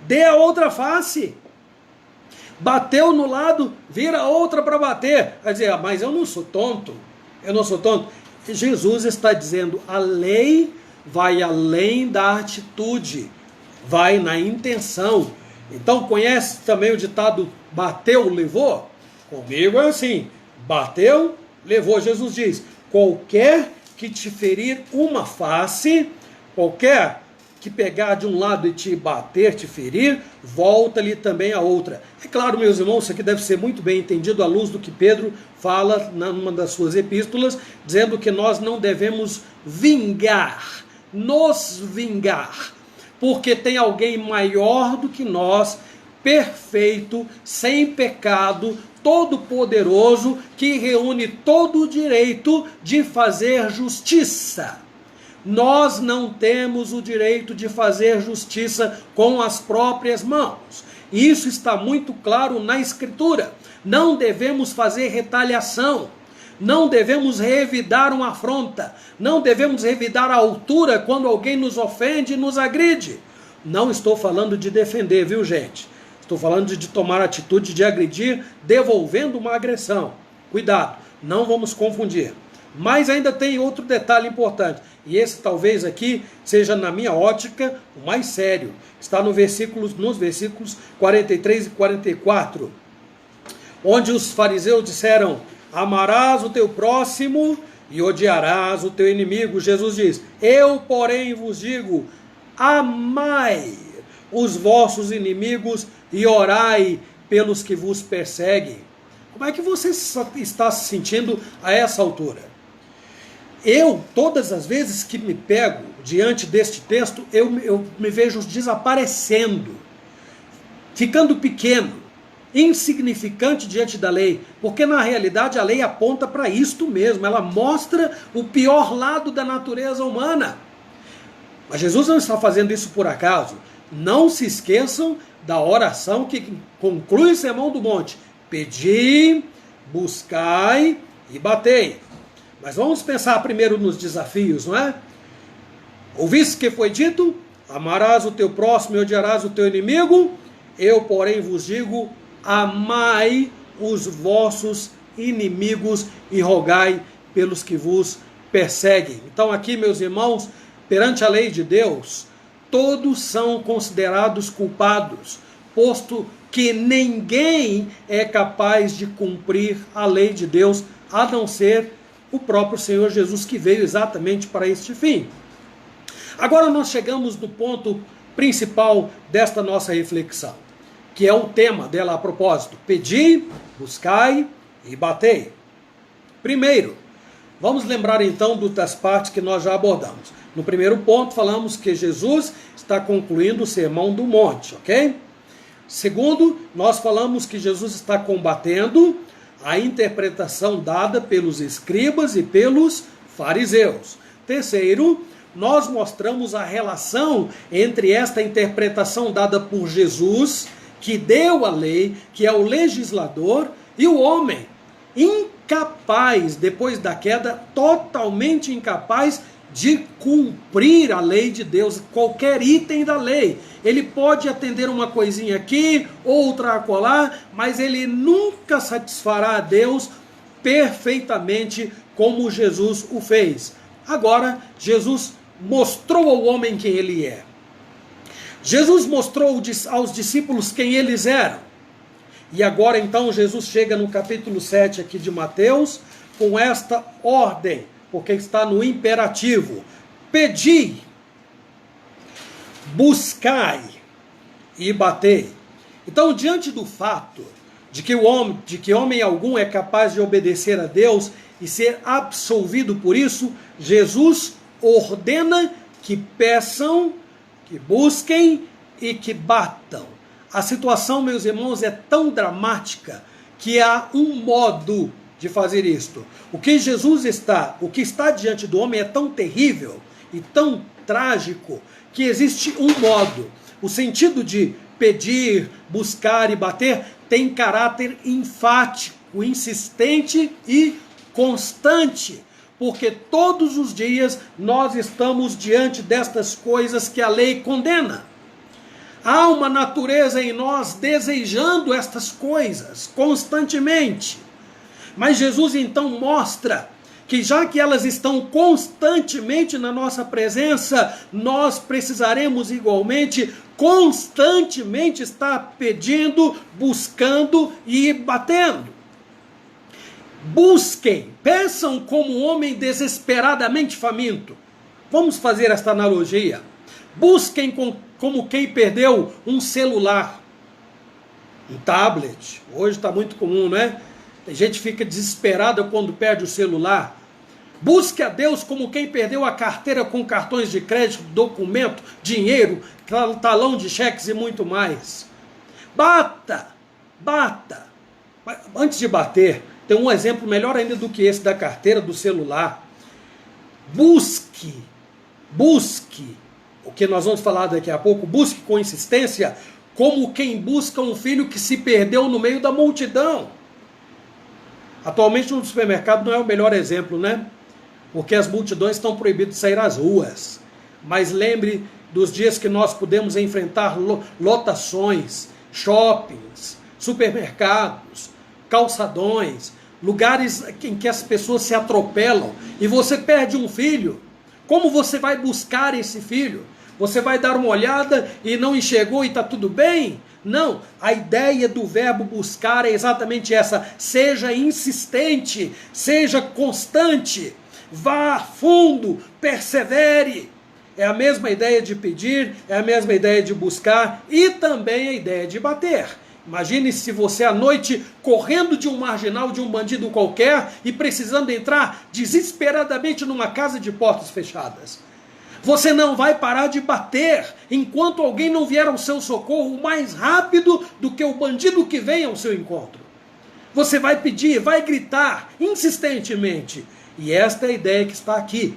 Dê a outra face. Bateu no lado, vira outra para bater. Vai dizer, mas eu não sou tonto. Eu não sou tonto. Jesus está dizendo, a lei vai além da atitude, vai na intenção. Então conhece também o ditado, bateu, levou? Comigo é assim, bateu, levou. Jesus diz, qualquer que te ferir uma face, qualquer que pegar de um lado e te bater, te ferir, volta-lhe também a outra. É claro, meus irmãos, isso aqui deve ser muito bem entendido à luz do que Pedro fala numa das suas epístolas, dizendo que nós não devemos vingar, nos vingar. porque tem alguém maior do que nós, perfeito, sem pecado, todo-poderoso, que reúne todo o direito de fazer justiça. Nós não temos o direito de fazer justiça com as próprias mãos. Isso está muito claro na Escritura. Não devemos fazer retaliação. Não devemos revidar uma afronta. Não devemos revidar a altura quando alguém nos ofende e nos agride. Não estou falando de defender, viu, gente? Estou falando de tomar atitude de agredir, devolvendo uma agressão. Cuidado, não vamos confundir. Mas ainda tem outro detalhe importante. E esse talvez aqui seja, na minha ótica, o mais sério. Está nos versículos 43 e 44. Onde os fariseus disseram: amarás o teu próximo e odiarás o teu inimigo. Jesus diz: eu, porém, vos digo, amai os vossos inimigos e orai pelos que vos perseguem. Como é que você está se sentindo a essa altura? Eu, todas as vezes que me pego diante deste texto, eu me vejo desaparecendo, ficando pequeno, insignificante diante da lei, porque na realidade a lei aponta para isto mesmo, ela mostra o pior lado da natureza humana. Mas Jesus não está fazendo isso por acaso. Não se esqueçam da oração que conclui o Sermão do Monte: pedi, buscai e batei. Mas vamos pensar primeiro nos desafios, não é? Ouviste que foi dito: amarás o teu próximo e odiarás o teu inimigo. Eu, porém, vos digo, amai os vossos inimigos e rogai pelos que vos perseguem. Então aqui, meus irmãos, perante a lei de Deus, todos são considerados culpados, posto que ninguém é capaz de cumprir a lei de Deus, a não ser o próprio Senhor Jesus, que veio exatamente para este fim. Agora nós chegamos no ponto principal desta nossa reflexão, que é o tema dela a propósito: pedi, buscai e batei. Primeiro, vamos lembrar então das partes que nós já abordamos. No primeiro ponto falamos que Jesus está concluindo o Sermão do Monte, ok? Segundo, nós falamos que Jesus está combatendo a interpretação dada pelos escribas e pelos fariseus. Terceiro, nós mostramos a relação entre esta interpretação dada por Jesus, que deu a lei, que é o legislador, e o homem, incapaz, depois da queda, totalmente incapaz de cumprir a lei de Deus, qualquer item da lei. Ele pode atender uma coisinha aqui, outra acolá, mas ele nunca satisfará a Deus perfeitamente como Jesus o fez. Agora, Jesus mostrou ao homem quem ele é. Jesus mostrou aos discípulos quem eles eram. E agora então Jesus chega no capítulo 7 aqui de Mateus com esta ordem, porque está no imperativo: pedi, buscai e batei. Então, diante do fato de que homem algum é capaz de obedecer a Deus e ser absolvido por isso, Jesus ordena que peçam, que busquem e que batam. A situação, meus irmãos, é tão dramática que há um modo de fazer isto. O que está diante do homem é tão terrível e tão trágico que existe um modo. O sentido de pedir, buscar e bater tem caráter enfático, insistente e constante, porque todos os dias nós estamos diante destas coisas que a lei condena. Há uma natureza em nós desejando estas coisas constantemente. Mas Jesus então mostra que já que elas estão constantemente na nossa presença, nós precisaremos igualmente constantemente estar pedindo, buscando e batendo. Busquem, peçam como um homem desesperadamente faminto. Vamos fazer esta analogia. Busquem como quem perdeu um celular, um tablet. Hoje está muito comum, né? A gente fica desesperada quando perde o celular. Busque a Deus como quem perdeu a carteira com cartões de crédito, documento, dinheiro, talão de cheques e muito mais. Bata, bata. Antes de bater, tem um exemplo melhor ainda do que esse da carteira, do celular. Busque, o que nós vamos falar daqui a pouco, busque com insistência, como quem busca um filho que se perdeu no meio da multidão. Atualmente no supermercado não é o melhor exemplo, né? Porque as multidões estão proibidas de sair às ruas. Mas lembre dos dias que nós pudemos enfrentar lotações, shoppings, supermercados, calçadões, lugares em que as pessoas se atropelam e você perde um filho. Como você vai buscar esse filho? Você vai dar uma olhada e não enxergou e está tudo bem? Não, a ideia do verbo buscar é exatamente essa. Seja insistente, seja constante, vá a fundo, persevere. É a mesma ideia de pedir, é a mesma ideia de buscar e também a ideia de bater. Imagine se você à noite correndo de um marginal, de um bandido qualquer e precisando entrar desesperadamente numa casa de portas fechadas. Você não vai parar de bater enquanto alguém não vier ao seu socorro mais rápido do que o bandido que vem ao seu encontro. Você vai pedir, vai gritar insistentemente. E esta é a ideia que está aqui.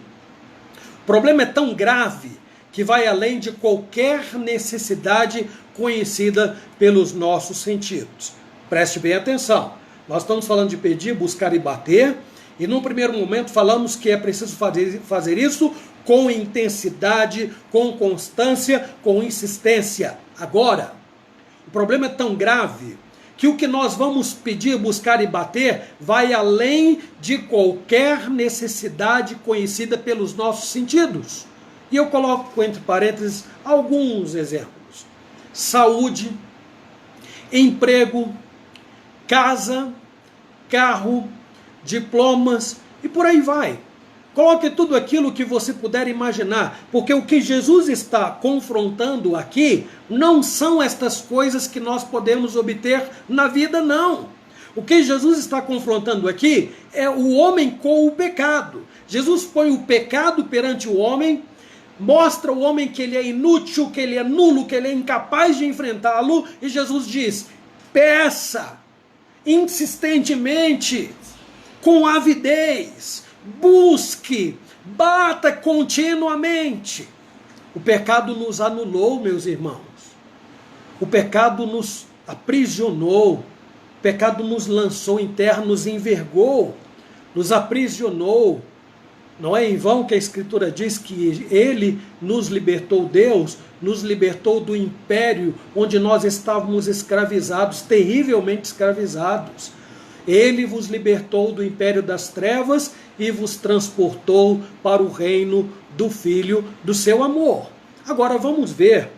O problema é tão grave que vai além de qualquer necessidade conhecida pelos nossos sentidos. Preste bem atenção. Nós estamos falando de pedir, buscar e bater, e num primeiro momento falamos que é preciso fazer isso com intensidade, com constância, com insistência. Agora, o problema é tão grave que o que nós vamos pedir, buscar e bater vai além de qualquer necessidade conhecida pelos nossos sentidos. E eu coloco entre parênteses alguns exemplos. Saúde, emprego, casa, carro, diplomas e por aí vai. Coloque tudo aquilo que você puder imaginar, porque o que Jesus está confrontando aqui não são estas coisas que nós podemos obter na vida, não. O que Jesus está confrontando aqui é o homem com o pecado. Jesus põe o pecado perante o homem, mostra o homem que ele é inútil, que ele é nulo, que ele é incapaz de enfrentá-lo, e Jesus diz: peça insistentemente, com avidez, busque, bata continuamente. O pecado nos anulou, meus irmãos. O pecado nos aprisionou. O pecado nos lançou em terra, nos envergou, nos aprisionou. Não é em vão que a Escritura diz que Ele nos libertou, Deus nos libertou do império onde nós estávamos escravizados, terrivelmente escravizados. Ele vos libertou do império das trevas e vos transportou para o reino do Filho do seu amor. Agora vamos ver,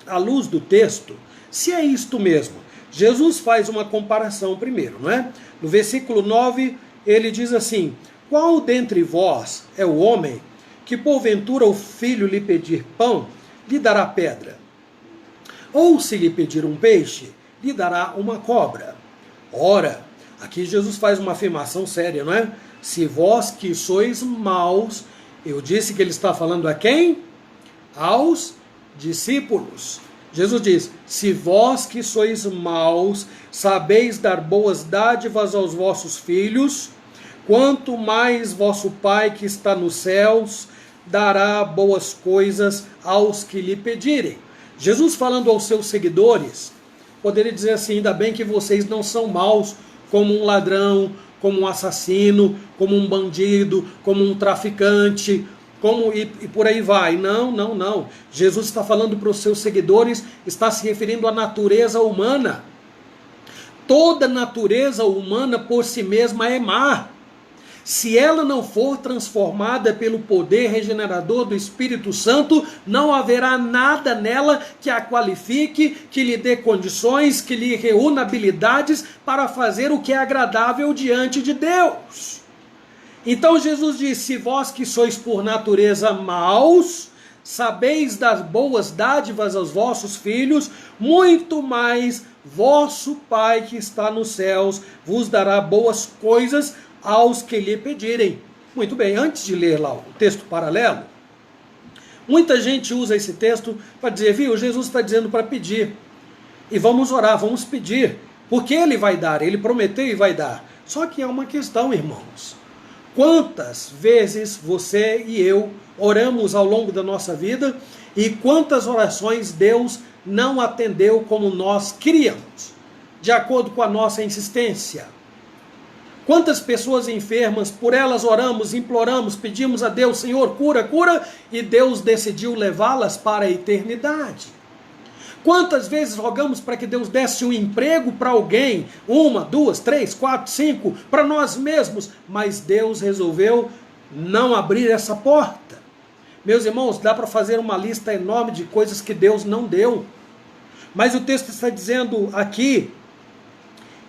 à luz do texto, se é isto mesmo. Jesus faz uma comparação primeiro, não é? No versículo 9, ele diz assim: qual dentre vós é o homem que porventura o filho lhe pedir pão, lhe dará pedra? Ou se lhe pedir um peixe, lhe dará uma cobra? Ora, aqui Jesus faz uma afirmação séria, não é? Se vós que sois maus, eu disse que ele está falando a quem? Aos discípulos. Jesus diz: se vós que sois maus, sabeis dar boas dádivas aos vossos filhos, quanto mais vosso Pai que está nos céus dará boas coisas aos que lhe pedirem. Jesus falando aos seus seguidores, poderia dizer assim: ainda bem que vocês não são maus, como um ladrão, como um assassino, como um bandido, como um traficante, e por aí vai. Não, não, não. Jesus está falando para os seus seguidores, está se referindo à natureza humana. Toda natureza humana por si mesma é má. Se ela não for transformada pelo poder regenerador do Espírito Santo, não haverá nada nela que a qualifique, que lhe dê condições, que lhe reúna habilidades para fazer o que é agradável diante de Deus. Então Jesus diz: se vós que sois por natureza maus, sabeis dar boas dádivas aos vossos filhos, muito mais vosso Pai que está nos céus vos dará boas coisas aos que lhe pedirem. Muito bem, antes de ler lá o texto paralelo, muita gente usa esse texto para dizer, viu, Jesus está dizendo para pedir. E vamos orar, vamos pedir, porque Ele vai dar, Ele prometeu e vai dar. Só que há uma questão, irmãos. Quantas vezes você e eu oramos ao longo da nossa vida e quantas orações Deus não atendeu como nós queríamos, de acordo com a nossa insistência? Quantas pessoas enfermas, por elas oramos, imploramos, pedimos a Deus, Senhor, cura, cura, e Deus decidiu levá-las para a eternidade. Quantas vezes rogamos para que Deus desse um emprego para alguém, 1, 2, 3, 4, 5, para nós mesmos, mas Deus resolveu não abrir essa porta. Meus irmãos, dá para fazer uma lista enorme de coisas que Deus não deu. Mas o texto está dizendo aqui,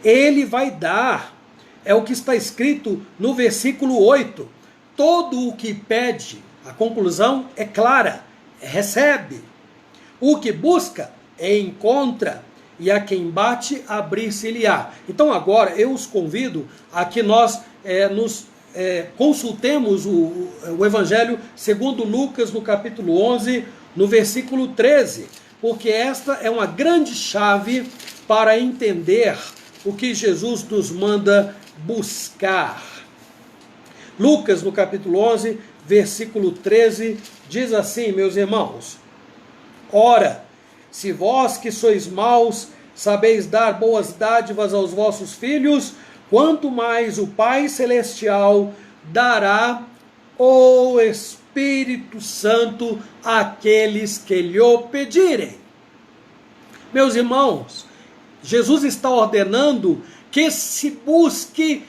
Ele vai dar. É o que está escrito no versículo 8. Todo o que pede, a conclusão é clara, recebe. O que busca, encontra. E a quem bate, abrir-se-lhe-á. Então agora eu os convido a que nós consultemos o Evangelho segundo Lucas, no capítulo 11, no versículo 13. Porque esta é uma grande chave para entender o que Jesus nos manda buscar. Lucas, no capítulo 11, versículo 13, diz assim, meus irmãos: ora, se vós que sois maus, sabeis dar boas dádivas aos vossos filhos, quanto mais o Pai Celestial dará o Espírito Santo àqueles que lhe pedirem. Meus irmãos, Jesus está ordenando que se busque,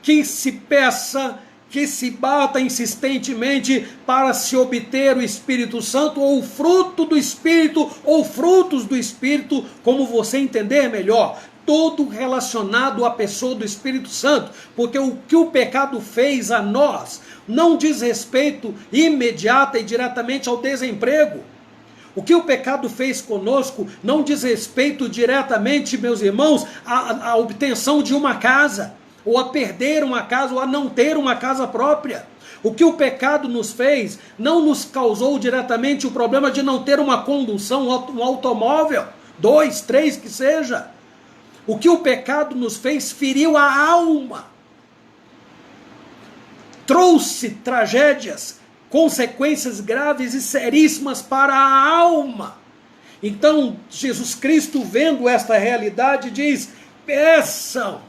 que se peça, que se bata insistentemente para se obter o Espírito Santo, ou o fruto do Espírito, ou frutos do Espírito, como você entender melhor. Todo relacionado à pessoa do Espírito Santo, porque o que o pecado fez a nós não diz respeito imediata e diretamente ao desemprego. O que o pecado fez conosco não diz respeito diretamente, meus irmãos, à obtenção de uma casa, ou a perder uma casa, ou a não ter uma casa própria. O que o pecado nos fez não nos causou diretamente o problema de não ter uma condução, um automóvel, 2, 3, que seja. O que o pecado nos fez feriu a alma. Trouxe tragédias, consequências graves e seríssimas para a alma. Então, Jesus Cristo, vendo esta realidade, diz: peçam,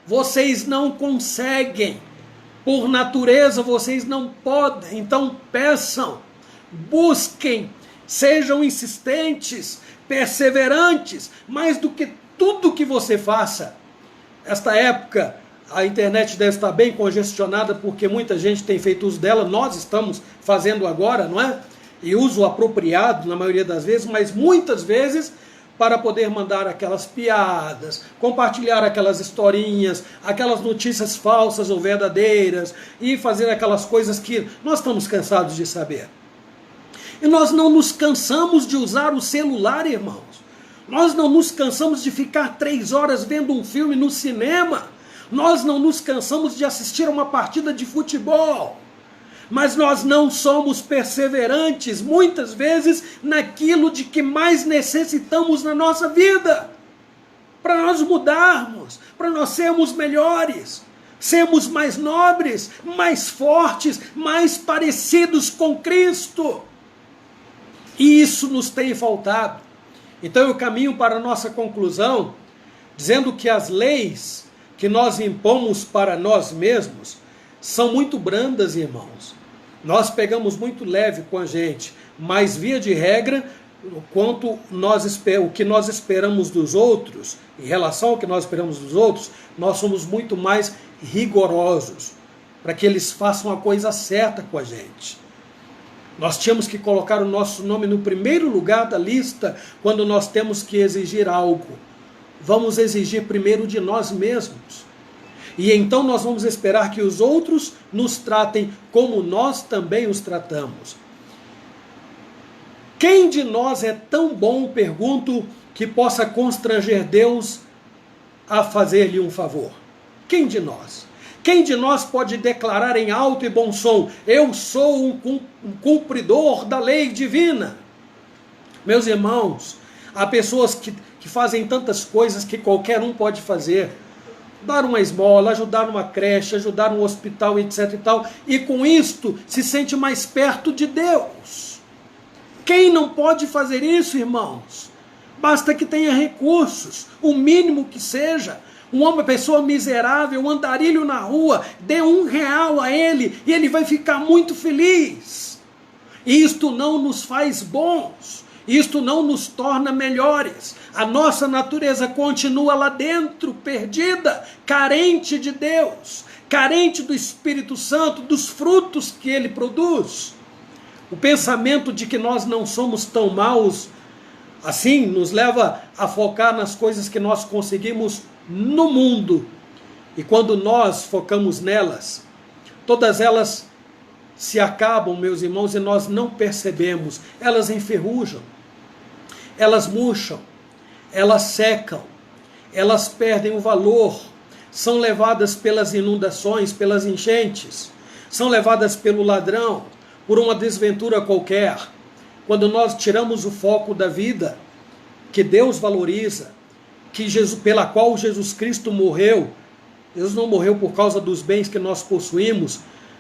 vocês não conseguem, por natureza vocês não podem, então peçam, busquem, sejam insistentes, perseverantes, mais do que tudo que você faça. Esta época, a internet deve estar bem congestionada, porque muita gente tem feito uso dela, nós estamos fazendo agora, não é? E uso apropriado na maioria das vezes, mas muitas vezes para poder mandar aquelas piadas, compartilhar aquelas historinhas, aquelas notícias falsas ou verdadeiras, e fazer aquelas coisas que nós estamos cansados de saber. E nós não nos cansamos de usar o celular, irmãos. Nós não nos cansamos de ficar 3 horas vendo um filme no cinema. Nós não nos cansamos de assistir a uma partida de futebol. Mas nós não somos perseverantes, muitas vezes, naquilo de que mais necessitamos na nossa vida. Para nós mudarmos, para nós sermos melhores, sermos mais nobres, mais fortes, mais parecidos com Cristo. E isso nos tem faltado. Então eu caminho para a nossa conclusão, dizendo que as leis que nós impomos para nós mesmos são muito brandas, irmãos. Nós pegamos muito leve com a gente, mas via de regra, o que nós esperamos dos outros, em relação ao que nós esperamos dos outros, nós somos muito mais rigorosos, para que eles façam a coisa certa com a gente. Nós tínhamos que colocar o nosso nome no primeiro lugar da lista quando nós temos que exigir algo. Vamos exigir primeiro de nós mesmos. E então nós vamos esperar que os outros nos tratem como nós também os tratamos. Quem de nós é tão bom, pergunto, que possa constranger Deus a fazer-lhe um favor? Quem de nós? Quem de nós pode declarar em alto e bom som: eu sou um cumpridor da lei divina? Meus irmãos, há pessoas que fazem tantas coisas que qualquer um pode fazer. Dar uma esmola, ajudar uma creche, ajudar um hospital, etc. e tal. E com isto se sente mais perto de Deus. Quem não pode fazer isso, irmãos? Basta que tenha recursos, o mínimo que seja. Uma pessoa miserável, um andarilho na rua, dê R$1 a ele e ele vai ficar muito feliz. Isto não nos faz bons, isto não nos torna melhores. A nossa natureza continua lá dentro, perdida, carente de Deus, carente do Espírito Santo, dos frutos que ele produz. O pensamento de que nós não somos tão maus assim nos leva a focar nas coisas que nós conseguimos no mundo. E quando nós focamos nelas, todas elas se acabam, meus irmãos, e nós não percebemos. Elas enferrujam, elas murcham, elas secam, elas perdem o valor, são levadas pelas inundações, pelas enchentes, são levadas pelo ladrão, por uma desventura qualquer. Quando nós tiramos o foco da vida que Deus valoriza, pela qual Jesus Cristo morreu, Jesus não morreu por causa dos bens que nós possuímos,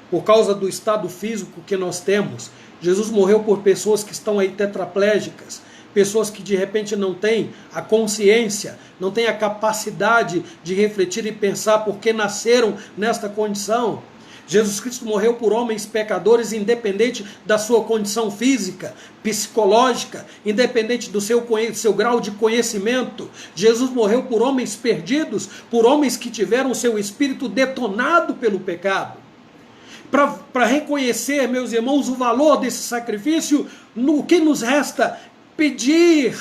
por causa do estado físico que nós temos. Jesus morreu por pessoas que estão aí tetraplégicas, pessoas que de repente não têm a consciência, não têm a capacidade de refletir e pensar porque nasceram nesta condição. Jesus Cristo morreu por homens pecadores, independente da sua condição física, psicológica, independente do seu grau de conhecimento. Jesus morreu por homens perdidos, por homens que tiveram o seu espírito detonado pelo pecado. Para reconhecer, meus irmãos, o valor desse sacrifício, o que nos resta? Pedir,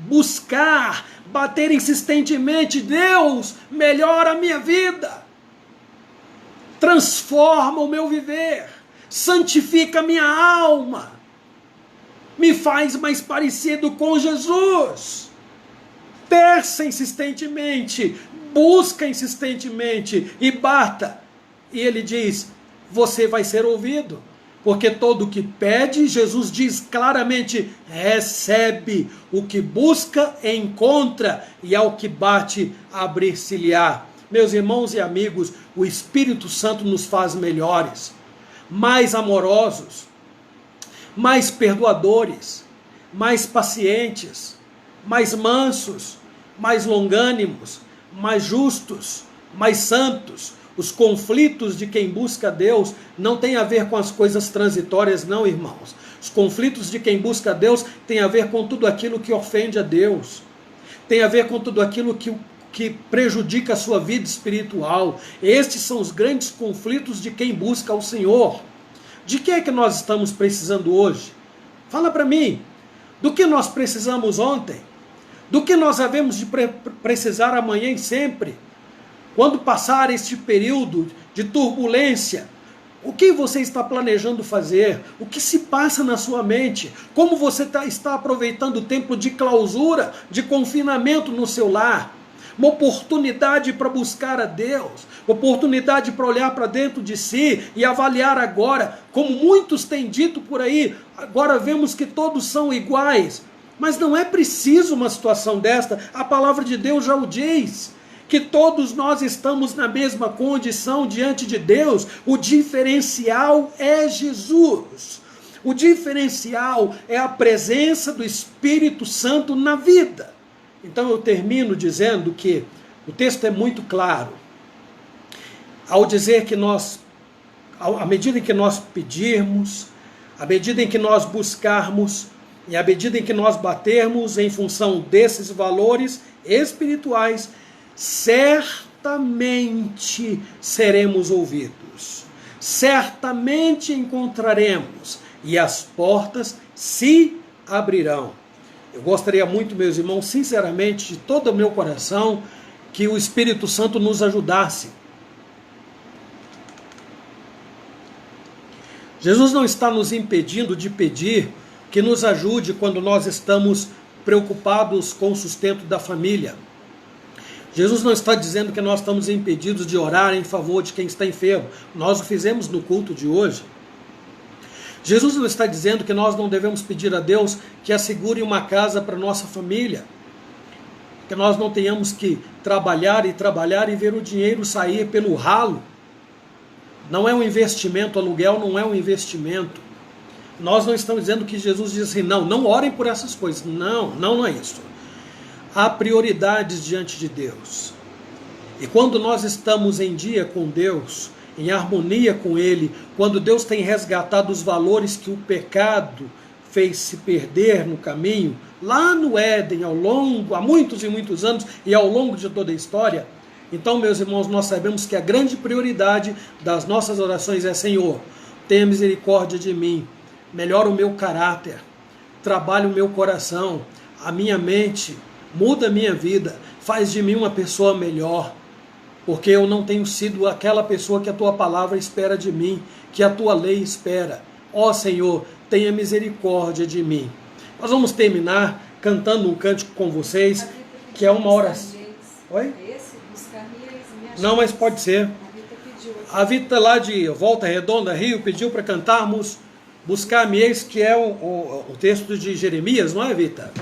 buscar, bater insistentemente: Deus, melhora a minha vida. Transforma o meu viver, santifica a minha alma, me faz mais parecido com Jesus. Peça insistentemente, busca insistentemente e bata. E ele diz: você vai ser ouvido, porque todo o que pede, Jesus diz claramente, recebe. O que busca, encontra, e ao que bate, abrir-se-lhe-á. Meus irmãos e amigos, o Espírito Santo nos faz melhores, mais amorosos, mais perdoadores, mais pacientes, mais mansos, mais longânimos, mais justos, mais santos. Os conflitos de quem busca Deus não tem a ver com as coisas transitórias, não, irmãos. Os conflitos de quem busca Deus tem a ver com tudo aquilo que ofende a Deus, tem a ver com tudo aquilo que prejudica a sua vida espiritual. Estes são os grandes conflitos de quem busca o Senhor. De que é que nós estamos precisando hoje? Fala para mim. Do que nós precisamos ontem? Do que nós havemos de precisar amanhã e sempre? Quando passar este período de turbulência, o que você está planejando fazer? O que se passa na sua mente? Como você está aproveitando o tempo de clausura, de confinamento no seu lar? Uma oportunidade para buscar a Deus, oportunidade para olhar para dentro de si e avaliar agora, como muitos têm dito por aí, agora vemos que todos são iguais, mas não é preciso uma situação desta. A palavra de Deus já o diz, que todos nós estamos na mesma condição diante de Deus. O diferencial é Jesus, o diferencial é a presença do Espírito Santo na vida. Então eu termino dizendo que o texto é muito claro, ao dizer que nós, à medida em que nós pedirmos, à medida em que nós buscarmos, e à medida em que nós batermos em função desses valores espirituais, certamente seremos ouvidos, certamente encontraremos, e as portas se abrirão. Eu gostaria muito, meus irmãos, sinceramente, de todo o meu coração, que o Espírito Santo nos ajudasse. Jesus não está nos impedindo de pedir que nos ajude quando nós estamos preocupados com o sustento da família. Jesus não está dizendo que nós estamos impedidos de orar em favor de quem está enfermo. Nós o fizemos no culto de hoje. Jesus não está dizendo que nós não devemos pedir a Deus que assegure uma casa para nossa família. Que nós não tenhamos que trabalhar e ver o dinheiro sair pelo ralo. Não é um investimento, aluguel não é um investimento. Nós não estamos dizendo que Jesus diz assim, não orem por essas coisas. Não é isso. Há prioridades diante de Deus. E quando nós estamos em dia com Deus, em harmonia com Ele, quando Deus tem resgatado os valores que o pecado fez se perder no caminho, lá no Éden, há muitos e muitos anos e ao longo de toda a história, então, meus irmãos, nós sabemos que a grande prioridade das nossas orações é: Senhor, tenha misericórdia de mim, melhora o meu caráter, trabalha o meu coração, a minha mente, muda a minha vida, faz de mim uma pessoa melhor, porque eu não tenho sido aquela pessoa que a tua palavra espera de mim, que a tua lei espera. Ó Senhor, tenha misericórdia de mim. Nós vamos terminar cantando um cântico com vocês, que é uma oração. Oi? Não, mas pode ser. A Vita lá de Volta Redonda, Rio, pediu para cantarmos Buscar-me-eis, que é o texto de Jeremias, não é, Vita?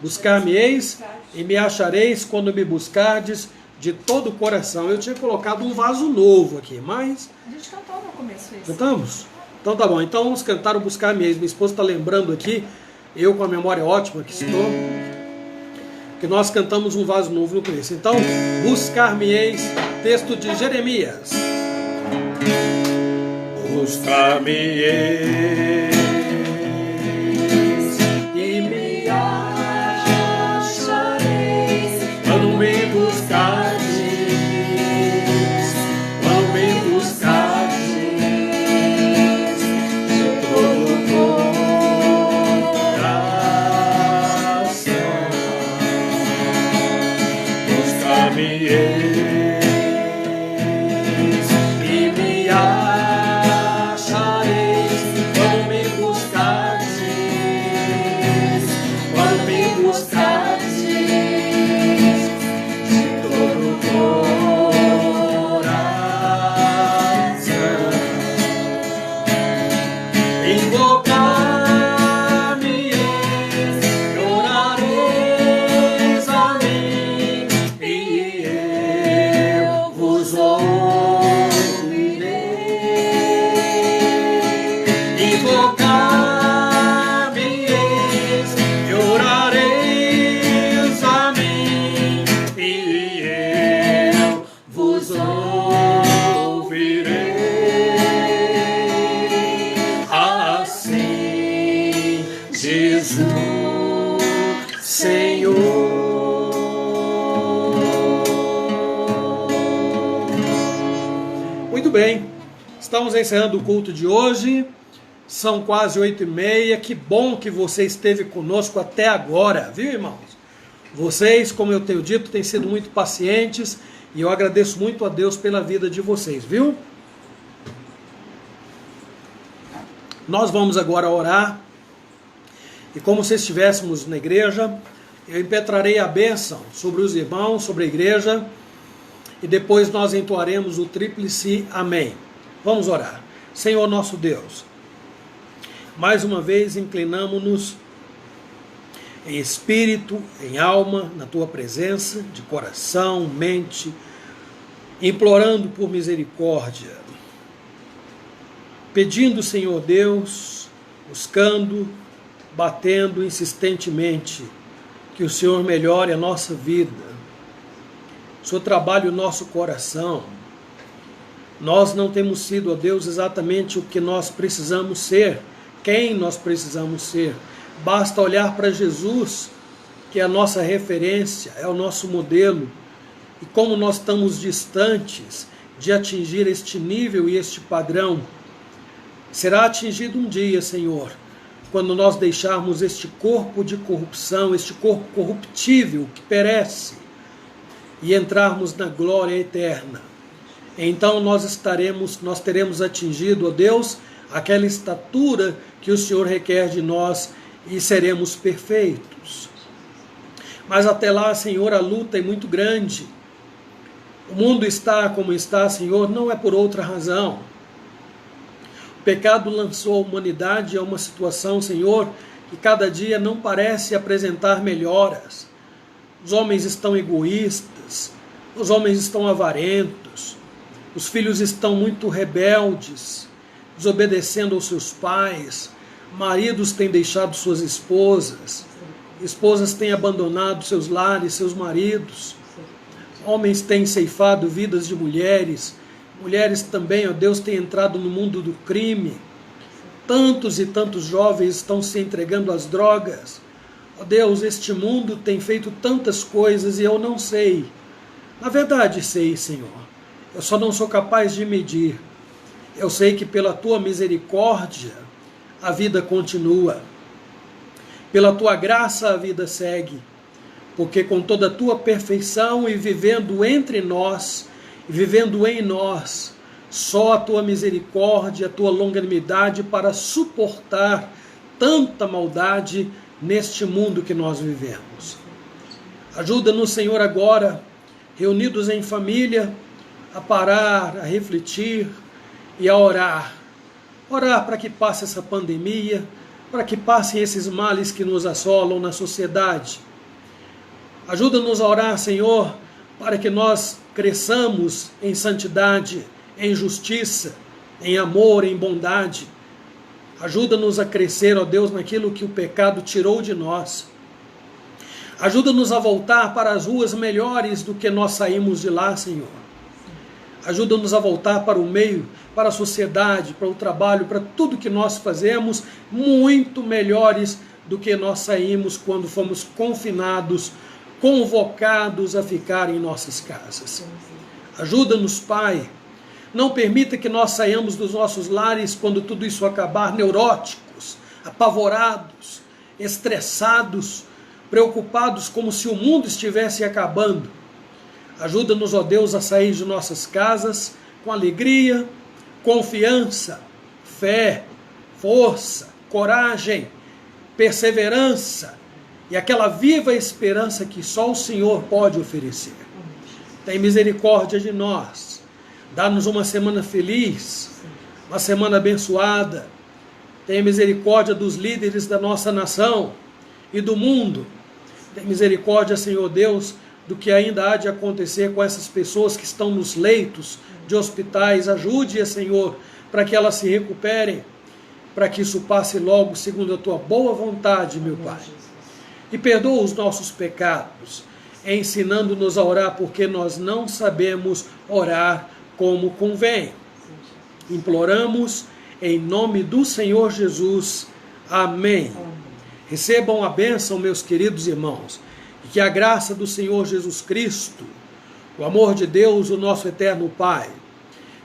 Buscar-me-eis e me achareis quando me buscardes de todo o coração. Eu tinha colocado um vaso novo aqui, mas... A gente cantou no começo isso. Cantamos? Então tá bom. Então vamos cantar o Buscar-me-eis. Minha esposa está lembrando aqui, eu com a memória ótima que estou, que nós cantamos um vaso novo no começo. Então, Buscar-me-eis, texto de Jeremias. Buscar-me-eis e me achareis quando me buscardes, quando me buscardes de todo o coração. Buscar-me-eis bem, estamos encerrando o culto de hoje, são quase 8h30, que bom que você esteve conosco até agora, viu, irmãos? Vocês, como eu tenho dito, têm sido muito pacientes e eu agradeço muito a Deus pela vida de vocês, viu? Nós vamos agora orar e como se estivéssemos na igreja, eu impetrarei a bênção sobre os irmãos, sobre a igreja, e depois nós entoaremos o tríplice amém. Vamos orar. Senhor nosso Deus, mais uma vez inclinamo-nos em espírito, em alma, na tua presença, de coração, mente, implorando por misericórdia, pedindo, Senhor Deus, buscando, batendo insistentemente, que o Senhor melhore a nossa vida, o Senhor trabalhe o nosso coração. Nós não temos sido, ó Deus, exatamente o que nós precisamos ser, quem nós precisamos ser. Basta olhar para Jesus, que é a nossa referência, é o nosso modelo, e como nós estamos distantes de atingir este nível e este padrão, será atingido um dia, Senhor, quando nós deixarmos este corpo de corrupção, este corpo corruptível que perece, e entrarmos na glória eterna. Então nós teremos atingido, ó Deus, aquela estatura que o Senhor requer de nós e seremos perfeitos. Mas até lá, Senhor, a luta é muito grande O mundo está como está, Senhor, não é por outra razão. O pecado lançou a humanidade a uma situação, Senhor, que cada dia não parece apresentar melhoras. Os homens estão egoístas, os homens estão avarentos, os filhos estão muito rebeldes, desobedecendo aos seus pais, maridos têm deixado suas esposas, esposas têm abandonado seus lares, seus maridos, homens têm ceifado vidas de mulheres, mulheres também, ó Deus, têm entrado no mundo do crime. Tantos e tantos jovens estão se entregando às drogas. Ó Deus, este mundo tem feito tantas coisas e eu não sei. Na verdade sei, Senhor. Eu só não sou capaz de medir. Eu sei que pela Tua misericórdia a vida continua. Pela Tua graça a vida segue. Porque com toda a Tua perfeição e vivendo entre nós, e vivendo em nós, só a Tua misericórdia, a Tua longanimidade para suportar tanta maldade neste mundo que nós vivemos. Ajuda-nos, Senhor, agora, reunidos em família, a parar, a refletir e a orar. Orar para que passe essa pandemia, para que passem esses males que nos assolam na sociedade. Ajuda-nos a orar, Senhor, para que nós cresçamos em santidade, em justiça, em amor, em bondade. Ajuda-nos a crescer, ó Deus, naquilo que o pecado tirou de nós. Ajuda-nos a voltar para as ruas melhores do que nós saímos de lá, Senhor. Ajuda-nos a voltar para o meio, para a sociedade, para o trabalho, para tudo que nós fazemos, muito melhores do que nós saímos quando fomos confinados, convocados a ficar em nossas casas. Ajuda-nos, Pai. Não permita que nós saiamos dos nossos lares quando tudo isso acabar, neuróticos, apavorados, estressados, preocupados como se o mundo estivesse acabando. Ajuda-nos, ó Deus, a sair de nossas casas com alegria, confiança, fé, força, coragem, perseverança e aquela viva esperança que só o Senhor pode oferecer. Tem misericórdia de nós. Dá-nos uma semana feliz, uma semana abençoada. Tenha misericórdia dos líderes da nossa nação e do mundo. Tenha misericórdia, Senhor Deus, do que ainda há de acontecer com essas pessoas que estão nos leitos de hospitais. Ajude-as, Senhor, para que elas se recuperem, para que isso passe logo segundo a Tua boa vontade, meu Pai. E perdoa os nossos pecados, ensinando-nos a orar, porque nós não sabemos orar como convém. Imploramos em nome do Senhor Jesus. Amém. Recebam a bênção, meus queridos irmãos, e que a graça do Senhor Jesus Cristo, o amor de Deus, o nosso eterno Pai,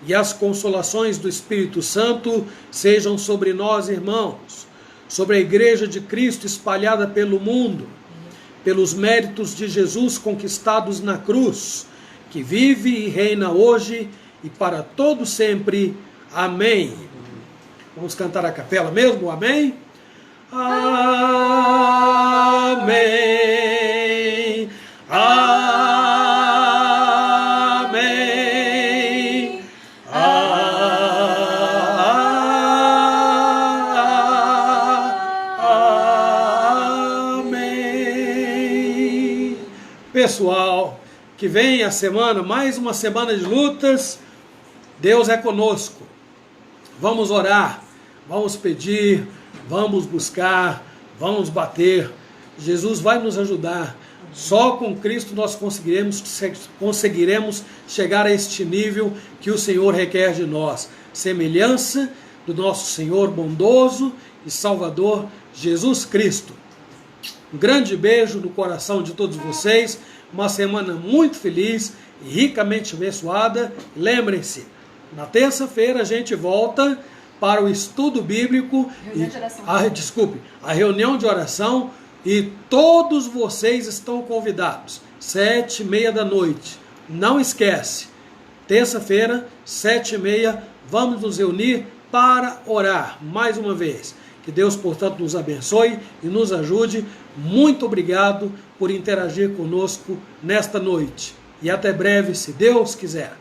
e as consolações do Espírito Santo sejam sobre nós, irmãos, sobre a Igreja de Cristo espalhada pelo mundo, pelos méritos de Jesus conquistados na cruz, que vive e reina hoje e para todo sempre. Amém. Vamos cantar a capela mesmo? Amém? Amém. Amém. Amém. Pessoal, que vem a semana, mais uma semana de lutas. Deus é conosco. Vamos orar, vamos pedir, vamos buscar, vamos bater. Jesus vai nos ajudar. Só com Cristo nós conseguiremos chegar a este nível que o Senhor requer de nós. Semelhança do nosso Senhor bondoso e Salvador Jesus Cristo. Um grande beijo no coração de todos vocês. Uma semana muito feliz e ricamente abençoada. Lembrem-se, na terça-feira a gente volta para o estudo bíblico, a reunião de oração, e todos vocês estão convidados, 7h30 da noite. Não esquece, terça-feira, 7h30, vamos nos reunir para orar mais uma vez. Que Deus, portanto, nos abençoe e nos ajude. Muito obrigado por interagir conosco nesta noite. e até breve, se Deus quiser.